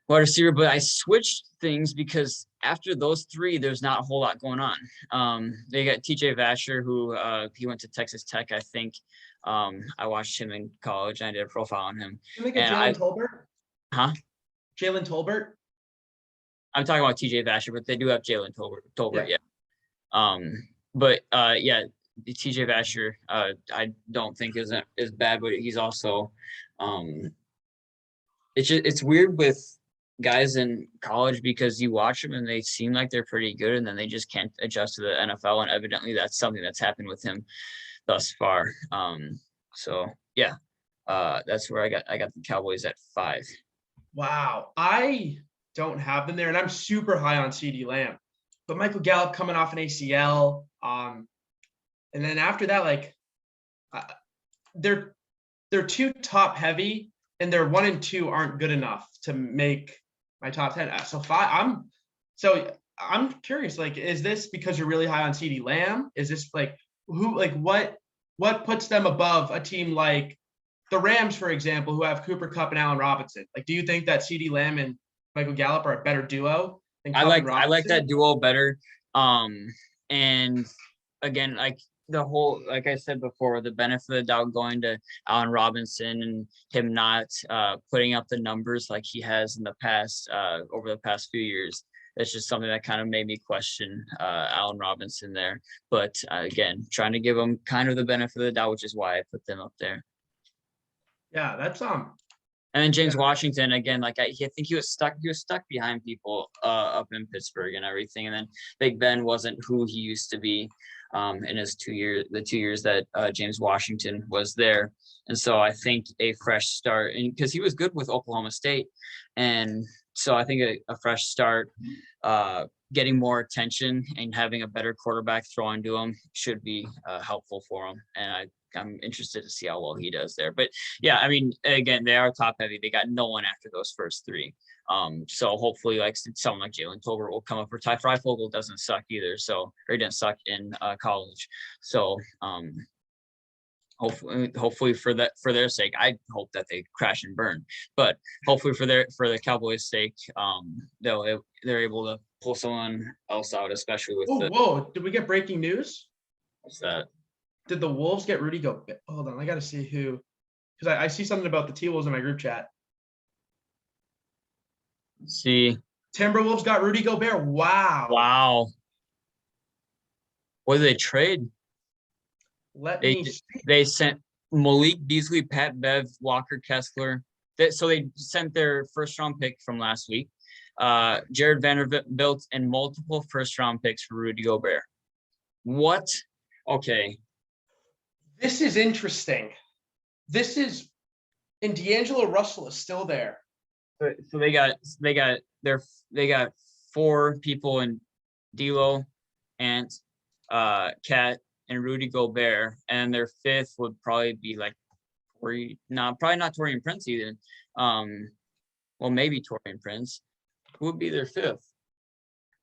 A: wide receiver. But I switched things because after those three, there's not a whole lot going on. They got TJ Vasher, who he went to Texas Tech, I think. I watched him in college. And I did a profile on him.
B: Did they get Jalen Tolbert?
A: Huh?
B: Jalen Tolbert?
A: I'm talking about TJ Vasher, but they do have Jalen Tolbert, yeah. But yeah, TJ Vasher, I don't think is bad, but he's also, it's weird with guys in college because you watch them and they seem like they're pretty good, and then they just can't adjust to the NFL, and evidently that's something that's happened with him thus far. So yeah, that's where I got the Cowboys at 5.
B: Wow, I don't have them there, and I'm super high on CeeDee Lamb, but Michael Gallup coming off an ACL, and then after that, like they're too top heavy, and their 1 and 2 aren't good enough to make my top 10. So 5, I'm curious, like, is this because you're really high on CeeDee Lamb? Is this like what puts them above a team like the Rams, for example, who have Cooper Kupp and Allen Robinson? Like, do you think that CeeDee Lamb and Michael Gallup are a better duo than Kupp and Robinson?
A: I like that duo better. And again, like the whole, like I said before, the benefit of the doubt going to Allen Robinson and him not putting up the numbers like he has in the past, over the past few years. That's just something that kind of made me question Allen Robinson there. But again, trying to give him kind of the benefit of the doubt, which is why I put them up there.
B: Yeah, that's
A: And then James Washington, again, like I think he was stuck behind people up in Pittsburgh and everything. And then Big Ben wasn't who he used to be in his 2 years, the 2 years that James Washington was there. And so I think a fresh start, and because he was good with Oklahoma State, and so I think a fresh start, getting more attention and having a better quarterback throwing to him should be helpful for him. And I'm interested to see how well he does there. But yeah, I mean, again, they are top heavy. They got no one after those first 3. So hopefully, like someone like Jalen Tolbert will come up for Ty Freifogel doesn't suck either. So, or he didn't suck in college. So hopefully for their sake, I hope that they crash and burn. But hopefully for the Cowboys' sake, they're able to pull someone else out, especially with.
B: Whoa! Did we get breaking news?
A: What's that?
B: Did the Wolves get Rudy Gobert? Hold on, I got to see who, because I see something about the T-Wolves in my group chat.
A: Let's see.
B: Timberwolves got Rudy Gobert.
A: Wow. What did they trade? They sent Malik Beasley, Pat Bev, Walker Kessler. So they sent their first-round pick from last week, Jared Vanderbilt, and multiple first-round picks for Rudy Gobert. What? Okay.
B: This is interesting. And D'Angelo Russell is still there.
A: So they got 4 people in D'Lo, Ant, Cat, and Rudy Gobert, and their 5th would probably be like probably not Taurean Prince either. Well, maybe Taurean Prince. Who would be their 5th?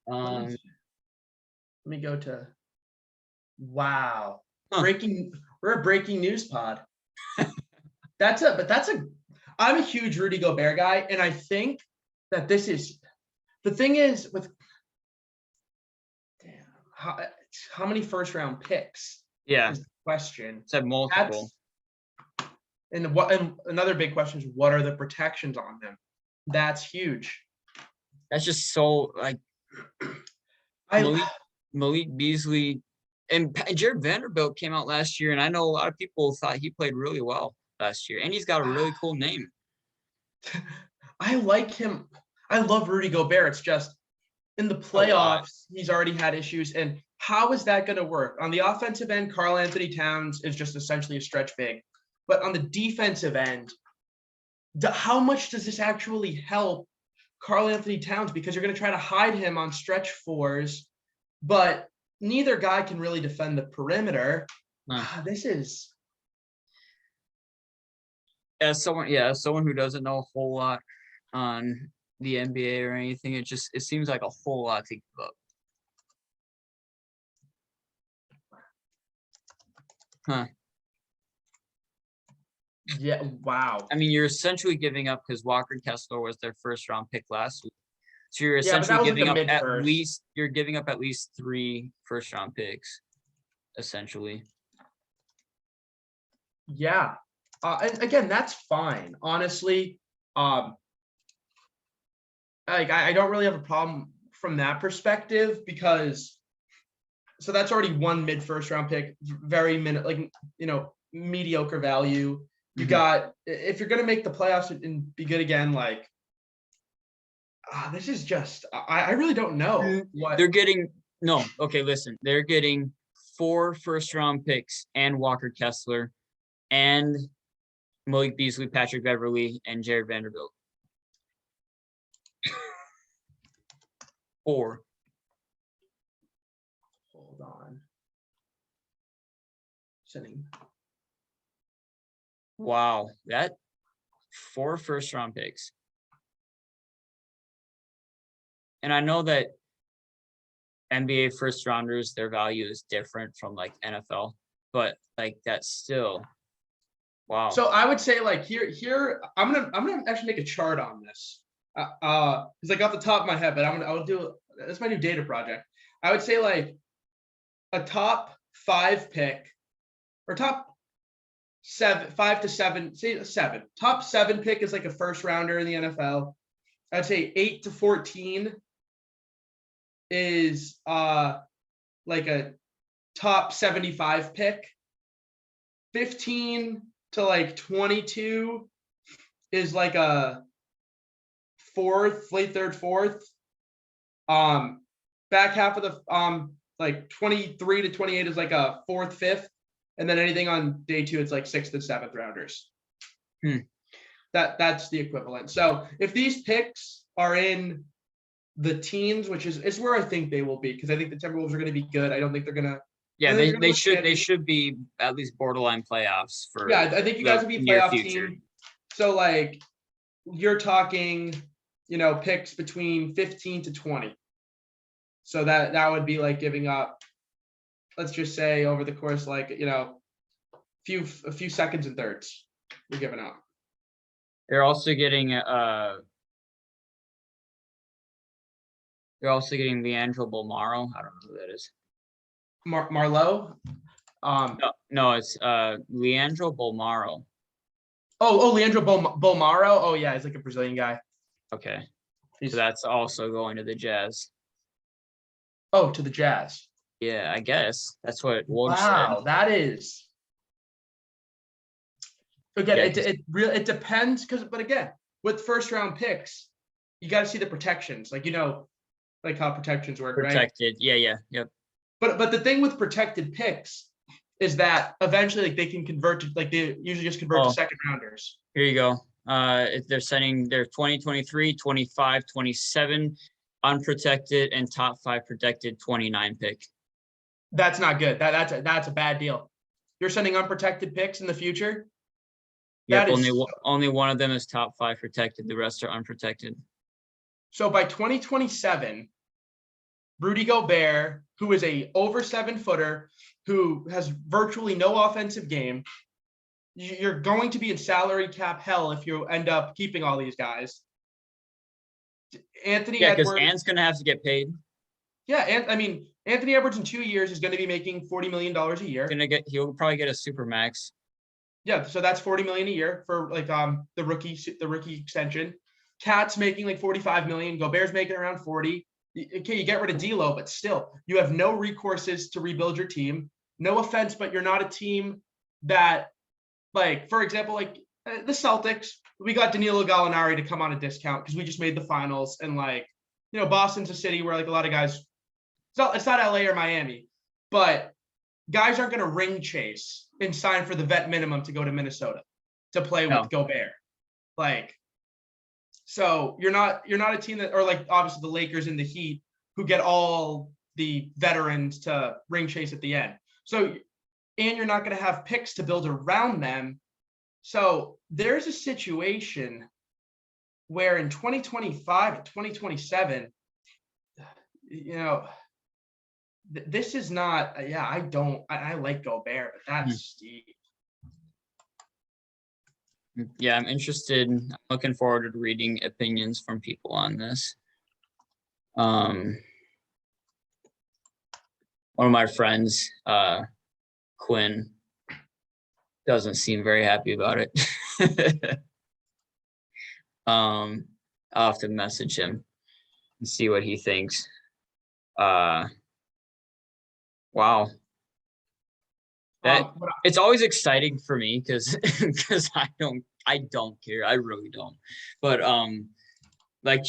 B: Let me go to. Wow.
A: Huh.
B: We're a breaking news pod. I'm a huge Rudy Gobert guy, and I think that this is the thing is with how many first round picks?
A: Yeah.
B: Is the question.
A: Said multiple.
B: And another big question is, what are the protections on them? That's huge.
A: That's just so like Malik Beasley and Jared Vanderbilt came out last year, and I know a lot of people thought he played really well last year, and he's got a really cool name.
B: I like him. I love Rudy Gobert. It's just in the playoffs, he's already had issues. And how is that going to work? On the offensive end, Karl Anthony Towns is just essentially a stretch big. But on the defensive end, how much does this actually help Karl Anthony Towns because you're going to try to hide him on stretch fours, but neither guy can really defend the perimeter. This is
A: as someone who doesn't know a whole lot on the NBA or anything, it seems like a whole lot to give up. Huh.
B: Yeah, wow.
A: I mean, you're essentially giving up because Walker Kessler was their first round pick last week. So you're
B: Yeah, but that
A: essentially
B: was like
A: giving
B: a
A: up
B: mid-first.
A: you're giving up at least 3 first round picks, essentially.
B: Yeah. And again, that's fine. Honestly, like I don't really have a problem from that perspective because so that's already one mid-first round pick, very mediocre value. You got if you're gonna make the playoffs and be good again, like this is just I really don't know what
A: They're getting. No, okay, listen. They're getting 4 first round picks and Walker Kessler and Malik Beasley, Patrick Beverly, and Jared Vanderbilt. 4.
B: Hold on. Sending.
A: Wow, that 4 first round picks. And I know that NBA first rounders, their value is different from like NFL, but like that's still wow.
B: So I would say like here I'm gonna actually make a chart on this. It's like off the top of my head, but I'll do that's my new data project. I would say like a top 5 pick or top 5 to 7, say 7. Top 7 pick is like a first rounder in the NFL. I'd say 8 to 14 is like a top 75 pick. 15 to like 22 is like a 4th, late 3rd, 4th. Back half of the like 23 to 28 is like a 4th, 5th, and then anything on day 2 it's like 6th and 7th rounders. That's the equivalent. So if these picks are in the teens, which is where I think they will be, because I think the Timberwolves are going to be good. I don't think they're going to.
A: Yeah, they should be at least borderline playoffs for.
B: Yeah, I think you guys will be a playoff team. So like you're talking, picks between 15 to 20. So that would be like giving up, let's just say over the course, like, a few seconds and thirds you're giving up.
A: They're also getting Leandro Bolmaro. I don't know who that is.
B: Marlowe?
A: No, it's Leandro Bolmaro.
B: Leandro Bolmaro. Oh yeah, he's like a Brazilian guy.
A: Okay. So that's also going to the Jazz.
B: Oh, to the Jazz.
A: Yeah, I guess that's what Woj
B: said. That is. Again,
A: Yeah,
B: it depends but again, with first round picks, you got to see the protections, like like how protections work,
A: protected.
B: Right?
A: Yeah, yep.
B: But the thing with protected picks is that eventually like they can convert to like they usually just convert to second rounders.
A: Here you go. They're sending their 2023, 25, 27 unprotected and top 5 protected 29 pick.
B: That's not good. That's a bad deal. You're sending unprotected picks in the future.
A: Yep, only one of them is top 5 protected. The rest are unprotected.
B: So by 2027, Rudy Gobert, who is a over 7-footer, who has virtually no offensive game, you're going to be in salary cap hell if you end up keeping all these guys. Anthony Edwards.
A: Yeah, because Ant's going to have to get paid.
B: Yeah, and I mean, Anthony Edwards in 2 years is going to be making $40 million a year.
A: He'll probably get a super max.
B: Yeah, so that's $40 million a year for like the rookie extension. Cat's making like $45 million. Gobert's making around 40. Okay, you get rid of D'Lo, but still, you have no recourses to rebuild your team. No offense, but you're not a team that, like, for example, like the Celtics. We got Danilo Gallinari to come on a discount because we just made the finals, and like, Boston's a city where like a lot of guys. It's not LA or Miami, but guys aren't going to ring chase and sign for the vet minimum to go to Minnesota to play with Gobert. Like, So you're not a team that, or like obviously the Lakers and the Heat, who get all the veterans to ring chase at the end. So, and you're not going to have picks to build around them. So there's a situation where in 2025 and 2027, this is not. Yeah, I like Gobert, but that's steep.
A: Yeah, I'm interested. I'm looking forward to reading opinions from people on this. One of my friends, Quinn, doesn't seem very happy about it. I'll have to message him and see what he thinks. Wow. That it's always exciting for me because I don't care. I really don't. But like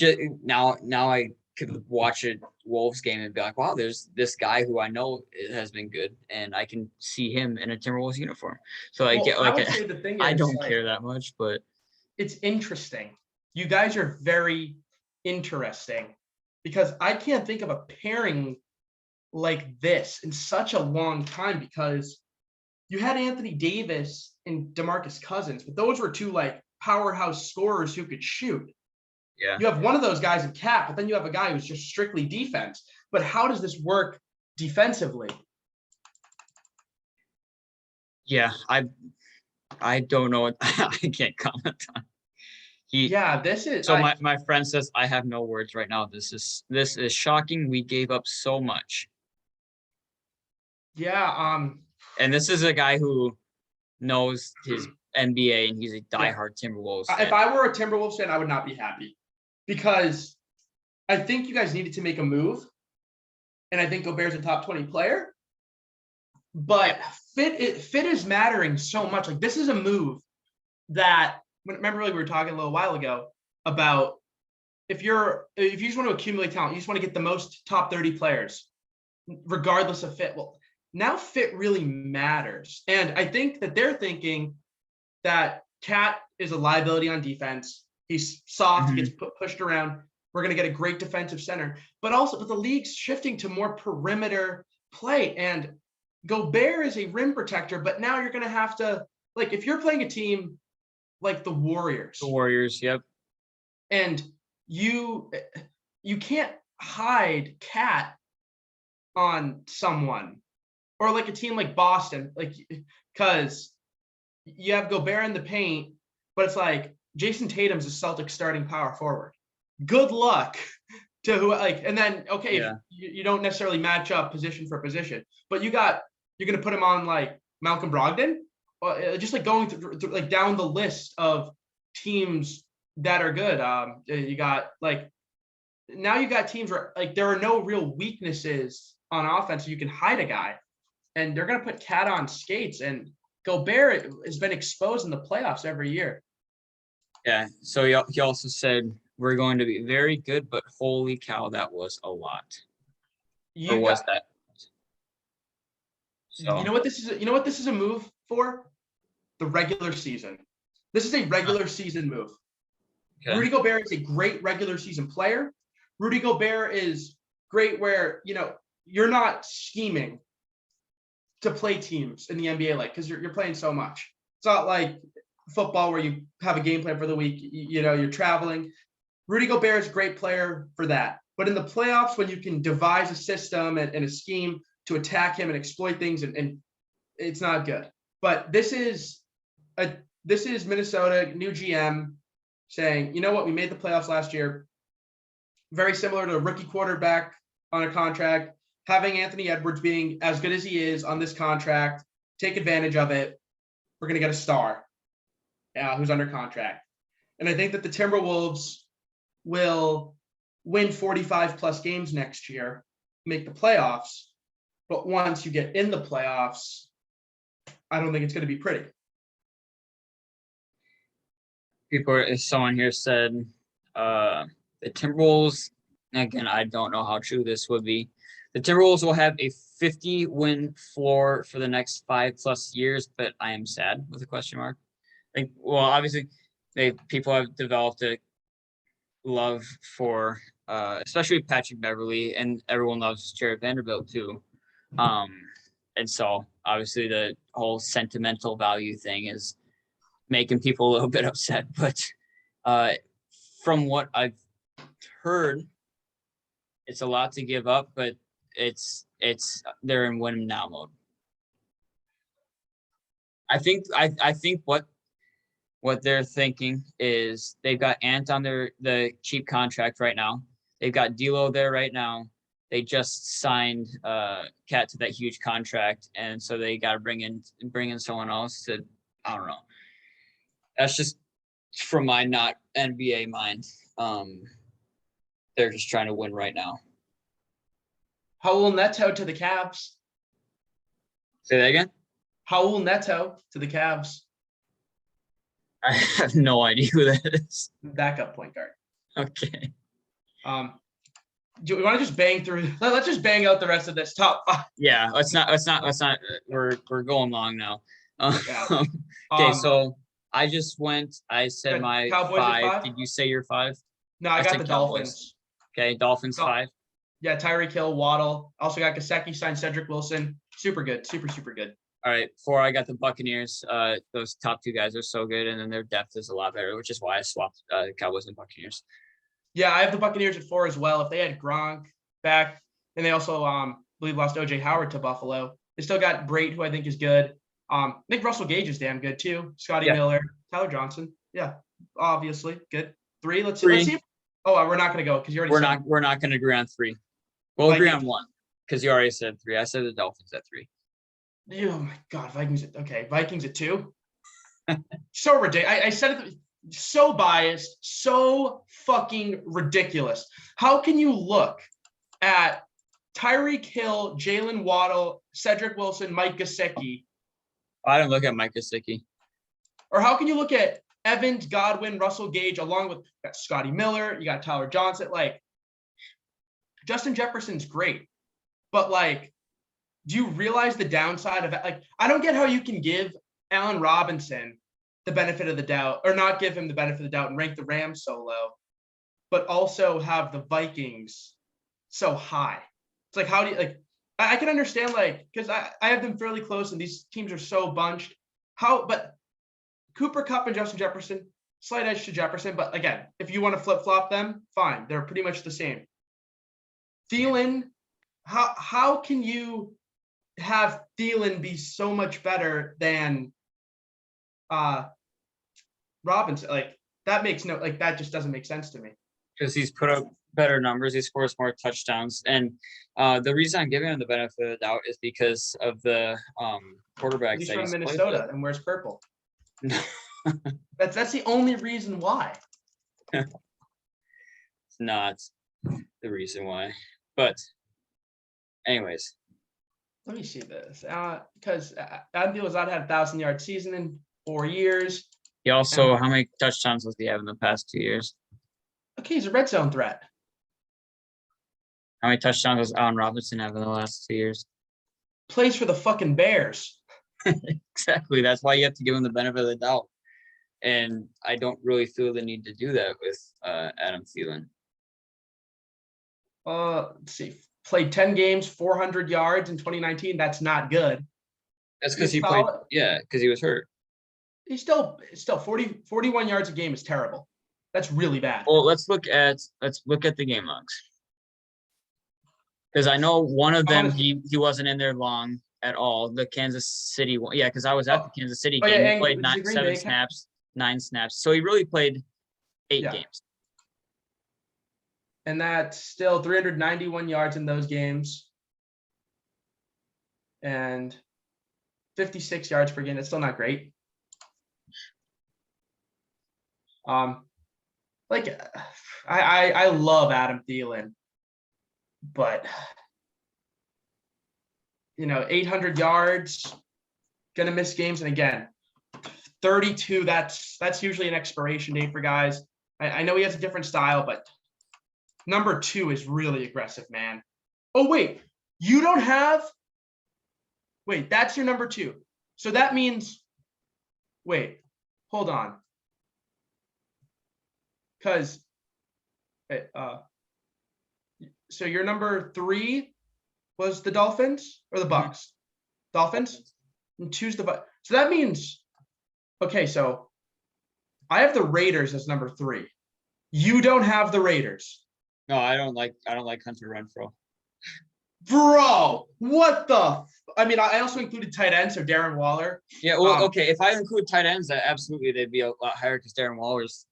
A: now I could watch a Wolves game and be like, wow, there's this guy who I know has been good, and I can see him in a Timberwolves uniform. So I get like I don't care that much, but
B: it's interesting. You guys are very interesting because I can't think of a pairing like this in such a long time, because you had Anthony Davis and DeMarcus Cousins, but those were two like powerhouse scorers who could shoot.
A: Yeah.
B: You have one of those guys in Cat, but then you have a guy who's just strictly defense. But how does this work defensively?
A: Yeah, I don't know what I can't comment on.
B: This is
A: so my friend says I have no words right now. This is shocking. We gave up so much.
B: Yeah.
A: And this is a guy who knows his NBA and he's a diehard Timberwolves fan.
B: If I were a Timberwolves fan, I would not be happy, because I think you guys needed to make a move, and I think Gobert's a top 20 player. But fit is mattering so much. Like, this is a move that, remember, like we were talking a little while ago about if you just want to accumulate talent, you just want to get the most top 30 players, regardless of fit. Well, now fit really matters. And I think that they're thinking that Cat is a liability on defense. He's soft, he gets pushed around. We're going to get a great defensive center. But the league's shifting to more perimeter play. And Gobert is a rim protector, but now you're going to have to, like, if you're playing a team like the Warriors.
A: The Warriors, yep.
B: And you can't hide Cat on someone, or like a team like Boston, like, because you have Gobert in the paint, but it's like Jason Tatum's a Celtics starting power forward. Good luck to who, like, and then if you don't necessarily match up position for position, but you're gonna put him on like Malcolm Brogdon, just like going through like down the list of teams that are good. You got like, now you got teams where like there are no real weaknesses on offense, so you can hide a guy, and they're gonna put Cat on skates. And Gobert has been exposed in the playoffs every year.
A: Yeah. So he also said we're going to be very good, but holy cow, that was a lot. Or was that? So
B: you know what this is? You know what this is a move for? The regular season. This is a regular season move. Okay. Rudy Gobert is a great regular season player. Rudy Gobert is great where, you're not scheming to play teams in the NBA, like, because you're playing so much. It's not like football where you have a game plan for the week, you're traveling. Rudy Gobert is a great player for that. But in the playoffs, when you can devise a system and a scheme to attack him and exploit things, and it's not good. But this is Minnesota, new GM, saying, you know what, we made the playoffs last year. Very similar to a rookie quarterback on a contract, having Anthony Edwards being as good as he is on this contract, take advantage of it. We're going to get a star who's under contract. And I think that the Timberwolves will win 45 plus games next year, make the playoffs. But once you get in the playoffs, I don't think it's going to be pretty.
A: Someone here said the Timberwolves, again, I don't know how true this would be. The Timberwolves will have a 50-win floor for the next 5+ years, but I am sad with a question mark. Like, well, obviously, people have developed a love for especially Patrick Beverly, and everyone loves Jared Vanderbilt too. And so obviously the whole sentimental value thing is making people a little bit upset. But from what I've heard, it's a lot to give up, but it's they're in win now mode. I think what they're thinking is they've got Ant on the cheap contract right now. They've got D'Lo there right now. They just signed Cat to that huge contract, and so they got to bring in someone else to, I don't know. That's just from my not NBA mind. They're just trying to win right now.
B: Raul Neto to the Cavs.
A: Say that again?
B: Raul Neto to the Cavs.
A: I have no idea who that is.
B: Backup point guard.
A: Okay.
B: Do we want to just bang through? Let's just bang out the rest of this top five.
A: Yeah, let's not. We're going long now.
B: Yeah.
A: Okay, so I just went. I said
B: good.
A: my
B: Cowboys at 5.
A: Did you say your 5?
B: No, I got
A: said
B: the
A: Cowboys.
B: Dolphins.
A: Okay, Dolphins 5.
B: Yeah, Tyreek Hill, Waddle. Also got Gesicki, signed Cedric Wilson. Super good. Super good.
A: All right, 4, I got the Buccaneers. Those top 2 guys are so good, and then their depth is a lot better, which is why I swapped Cowboys and Buccaneers.
B: Yeah, I have the Buccaneers at 4 as well. If they had Gronk back, and they also believe lost OJ Howard to Buffalo. They still got Brate, who I think is good. I think Russell Gage is damn good too. Scotty Miller, Tyler Johnson. Yeah, obviously good. 3. Let's see. Oh, we're not going to go because you already.
A: We're not going to agree on 3. We'll agree on 1 because you already said 3. I said the Dolphins at 3.
B: Oh my God, Vikings. Okay, Vikings at 2. So ridiculous. I said it. So biased. So fucking ridiculous. How can you look at Tyreek Hill, Jalen Waddle, Cedric Wilson, Mike Gesicki?
A: I didn't look at Mike Gesicki.
B: Or how can you look at Evans, Godwin, Russell Gage, along with Scotty Miller? You got Tyler Johnson. Like, Justin Jefferson's great, but like, do you realize the downside of it? Like, I don't get how you can give Allen Robinson the benefit of the doubt, or not give him the benefit of the doubt and rank the Rams so low, but also have the Vikings so high. It's like, how do you, like, I can understand, like, because I have them fairly close and these teams are so bunched. But Cooper Kupp and Justin Jefferson, slight edge to Jefferson. But again, if you want to flip-flop them, fine. They're pretty much the same. Thielen, how can you have Thielen be so much better than Robinson? Like, that just doesn't make sense to me.
A: Because he's put up better numbers, he scores more touchdowns, and the reason I'm giving him the benefit of the doubt is because of the quarterbacks.
B: He's from Minnesota and wears purple. That's the only reason why.
A: It's not the reason why, but anyways.
B: Let me see this. Because Adam Thielen had a 1,000-yard season in 4 years.
A: He also, how many touchdowns does he have in the past 2 years?
B: Okay, he's a red zone threat.
A: How many touchdowns does Allen Robinson have in the last 2 years?
B: Plays for the fucking Bears.
A: Exactly. That's why you have to give him the benefit of the doubt. And I don't really feel the need to do that with Adam Thielen.
B: Let's see. Played 10 games, 400 yards in 2019. That's not good.
A: That's because he played. Yeah, because he was hurt.
B: He's still 41 yards a game is terrible. That's really bad.
A: Well, let's look at the game logs. Because I know one of them he wasn't in there long at all. The Kansas City one. Yeah, because I was at the Kansas City game.
B: Yeah,
A: he played 9 snaps. So he really played 8 games.
B: And that's still 391 yards in those games. And 56 yards per game. That's still not great. Like, I love Adam Thielen, but 800 yards, gonna miss games, and again, 32. That's usually an expiration date for guys. I know he has a different style, but number 2 is really aggressive, man. Oh wait, you don't have. Wait, that's your number 2. So that means. Wait, hold on. Because Okay, so your number 3 was the Dolphins or the Bucks? Dolphins? And choose the Bucks. So that means, okay, so I have the Raiders as number 3. You don't have the Raiders.
A: No, I don't like Hunter Renfrow.
B: Bro, what the? I mean, I also included tight end, so Darren Waller.
A: Yeah, well, okay. If I include tight ends, that absolutely they'd be a lot higher because Darren Waller's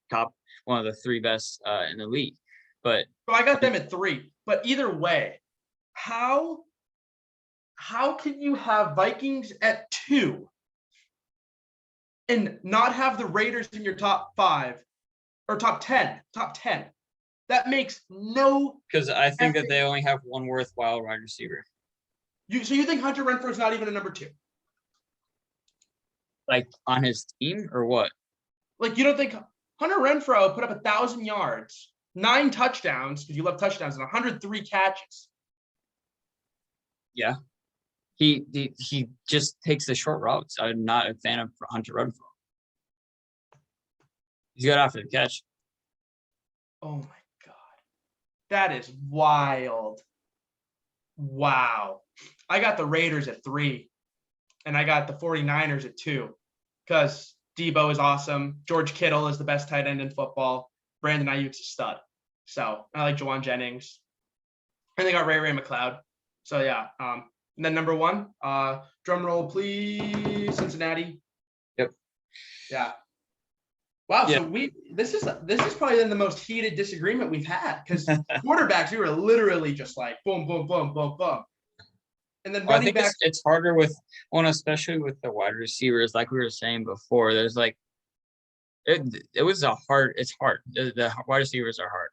A: one of the 3 best in the league. But
B: so I got them at 3. But either way, how can you have Vikings at 2 and not have the Raiders in your top 5 or top 10? Top 10. That makes no.
A: Because I think that they only have one worthwhile wide receiver.
B: So you think Hunter Renfrow is not even a number 2?
A: Like on his team or what?
B: Like you don't think Hunter Renfrow put up 1,000 yards, 9 touchdowns because you love touchdowns, and 103 catches.
A: Yeah, he just takes the short routes. I'm not a fan of Hunter Renfrow. He's good after the catch.
B: Oh my god, that is wild! Wow, I got the Raiders at 3, and I got the 49ers at 2 because Debo is awesome. George Kittle is the best tight end in football. Brandon Ayuk's a stud. So I like Jawan Jennings. And they got Ray McLeod. So yeah. And then number 1, drum roll, please, Cincinnati.
A: Yep.
B: Yeah. Wow.
A: Yeah.
B: So this is probably then the most heated disagreement we've had because quarterbacks, we were literally just like boom, boom, boom, boom, boom. And then running back,
A: it's harder with one, especially with the wide receivers, like we were saying before. There's like it's hard. The wide receivers are hard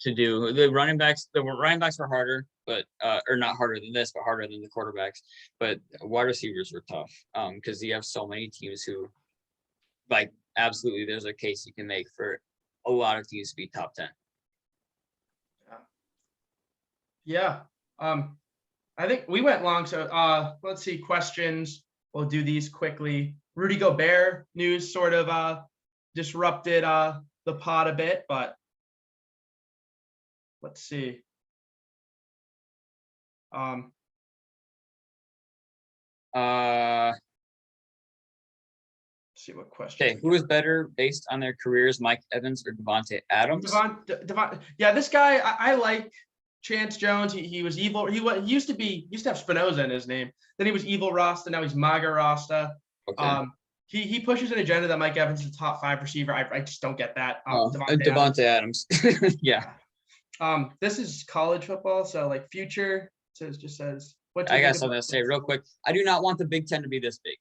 A: to do. The running backs were harder, but or not harder than this, but harder than the quarterbacks. But wide receivers were tough because you have so many teams who, like, absolutely, there's a case you can make for a lot of teams to be top 10.
B: Yeah. I think we went long, so let's see questions. We'll do these quickly. Rudy Gobert news sort of disrupted the pod a bit, but let's see. Let's see what question.
A: Okay, who is better based on their careers, Mike Evans or Devontae Adams?
B: Yeah, this guy I like. Chance Jones, he was evil. He used to have Spinosa in his name. Then he was Evil Rasta. Now he's Maga Rasta. Okay. He pushes an agenda that Mike Evans is the top 5 receiver. I just don't get that.
A: Devontae Adams. Yeah.
B: This is college football, so like future just says.
A: I got something to say real quick. I do not want the Big Ten to be this big.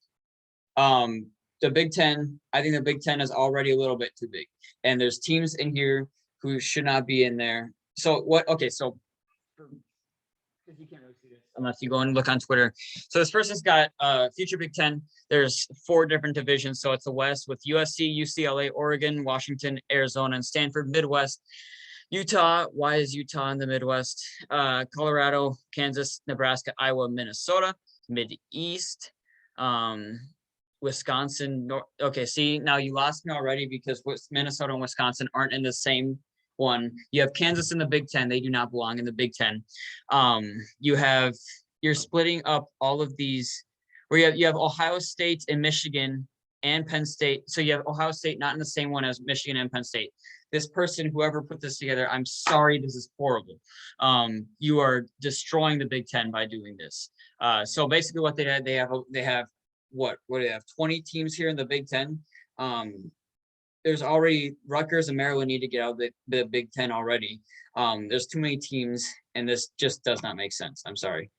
A: The Big Ten, I think the Big Ten is already a little bit too big, and there's teams in here who should not be in there. So what? Okay, so because you can't really see this unless you go and look on Twitter. So this person's got future Big Ten. There's 4 different divisions. So it's the West with USC, UCLA, Oregon, Washington, Arizona, and Stanford. Midwest, Utah. Why is Utah in the Midwest? Colorado, Kansas, Nebraska, Iowa, Minnesota. Mid-East, Wisconsin. Okay, see, now you lost me already because Minnesota and Wisconsin aren't in the same one. You have Kansas in the Big Ten. They do not belong in the Big Ten. You're splitting up all of these where you have Ohio State and Michigan and Penn State. So you have Ohio State not in the same one as Michigan and Penn State. This person, whoever put this together, I'm sorry, this is horrible. You are destroying the Big Ten by doing this. So basically what they have what do they have? 20 teams here in the Big Ten. There's already Rutgers and Maryland need to get out of the Big Ten already. There's too many teams, and this just does not make sense. I'm sorry.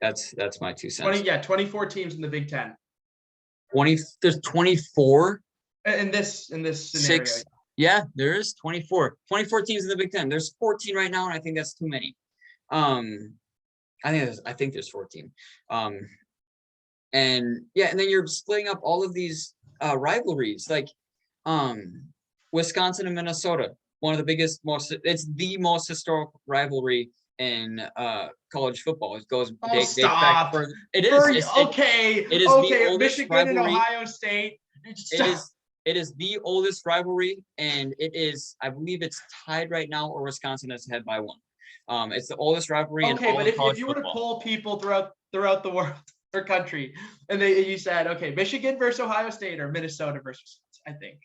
A: That's my 2 cents.
B: 24 teams in the Big Ten.
A: There's 24
B: in this scenario.
A: 6. Yeah, there is 24. 24 teams in the Big Ten. There's 14 right now, and I think that's too many. I think there's 14. And then you're splitting up all of these rivalries, like Wisconsin and Minnesota, one of the biggest, it's the most historical rivalry in college football. It goes dates back further. It is. It is
B: okay.
A: The oldest
B: Michigan
A: rivalry.
B: And Ohio State.
A: It is the oldest rivalry, and it is, I believe it's tied right now, or Wisconsin is ahead by 1. It's the oldest rivalry in
B: Okay,
A: all
B: but
A: of
B: if
A: college
B: you were to
A: football.
B: poll people throughout the world or country, and you said, okay, Michigan versus Ohio State or Minnesota versus Wisconsin, I think.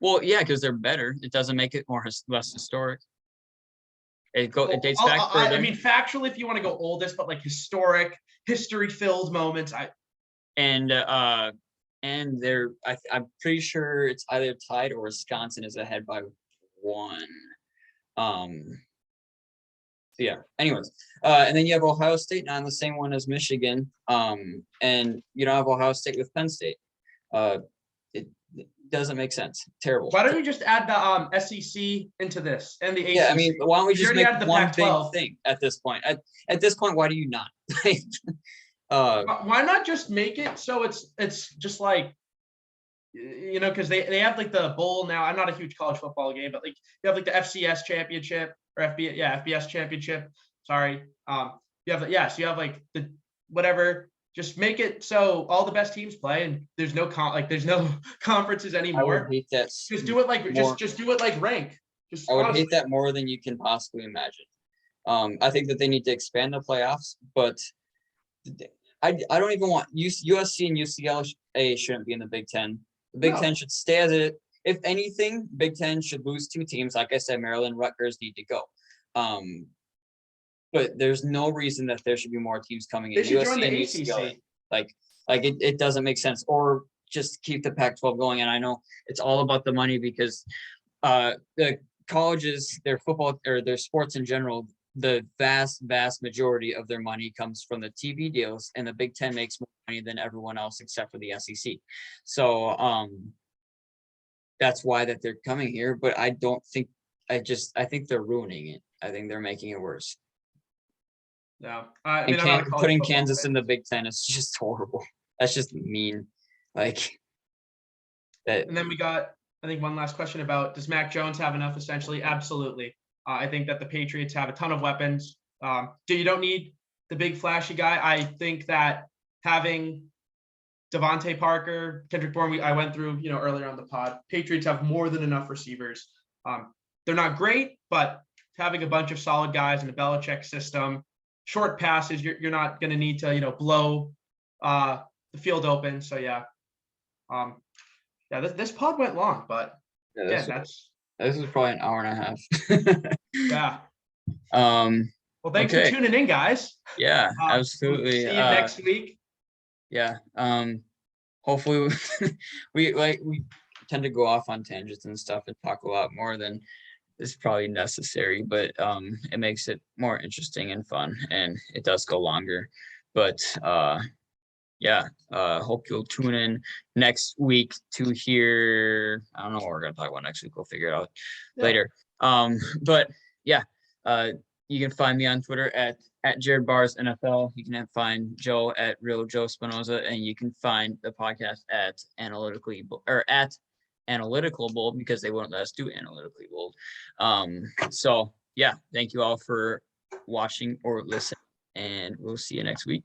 A: Well, yeah, because they're better. It doesn't make it less historic. It dates back further.
B: I mean, factually, if you want to go oldest, but like historic, history-filled moments,
A: and I'm pretty sure it's either tied or Wisconsin is ahead by 1. So yeah. Anyways, and then you have Ohio State now on the same one as Michigan. And you don't have Ohio State with Penn State. It doesn't make sense. Terrible.
B: Why don't you just add the SEC into this and the ACC?
A: Yeah, I mean, why don't we just make one big
B: Pac-12
A: thing at this point? At this point, why do you not?
B: Why not just make it so it's just like, you know, because they have like the bowl now. I'm not a huge college football game, but like you have like the FCS championship or FBS championship. Sorry. You have so you have like the whatever. Just make it so all the best teams play, and there's no there's no conferences anymore.
A: I would hate that.
B: Just do it like just do it like rank.
A: I would hate that more than you can possibly imagine. I think that they need to expand the playoffs, but I don't even want USC and UCLA shouldn't be in the Big Ten. The Big Ten should stay as it. If anything, Big Ten should lose 2 teams. Like I said, Maryland, Rutgers need to go. But there's no reason that there should be more teams coming in.
B: They should
A: USC
B: join the
A: and
B: ACC.
A: Like it doesn't make sense. Or just keep the Pac-12 going. And I know it's all about the money because the colleges, their football or their sports in general, the vast majority of their money comes from the TV deals, and the Big Ten makes more money than everyone else except for the SEC. So that's why that they're coming here. But I don't think I think they're ruining it. I think they're making it worse.
B: No, I mean,
A: putting Kansas in the Big Ten is just horrible. That's just mean. Like that.
B: And then we got, I think, one last question about, does Mac Jones have enough? Essentially, absolutely. I think that the Patriots have a ton of weapons. You don't need the big flashy guy. I think that having Devontae Parker, Kendrick Bourne, I went through, earlier on the pod. Patriots have more than enough receivers. They're not great, but having a bunch of solid guys in the Belichick system, short passes, you're not going to need to, blow the field open. So yeah, this pod went long, but
A: this is probably an hour and a half.
B: Yeah. Well, thanks for tuning in, guys.
A: Yeah, absolutely.
B: See you next week.
A: Yeah. Hopefully we tend to go off on tangents and stuff and talk a lot more than is probably necessary, but it makes it more interesting and fun, and it does go longer. But hope you'll tune in next week to hear. I don't know what we're gonna talk about next week. We'll figure it out later. But yeah, you can find me on Twitter at Jared Bars NFL. You can find Joe at Real Joe Spinosa, and you can find the podcast at Analytically Bold, because they won't let us do Analytically Bold. So yeah, thank you all for watching or listening, and we'll see you next week.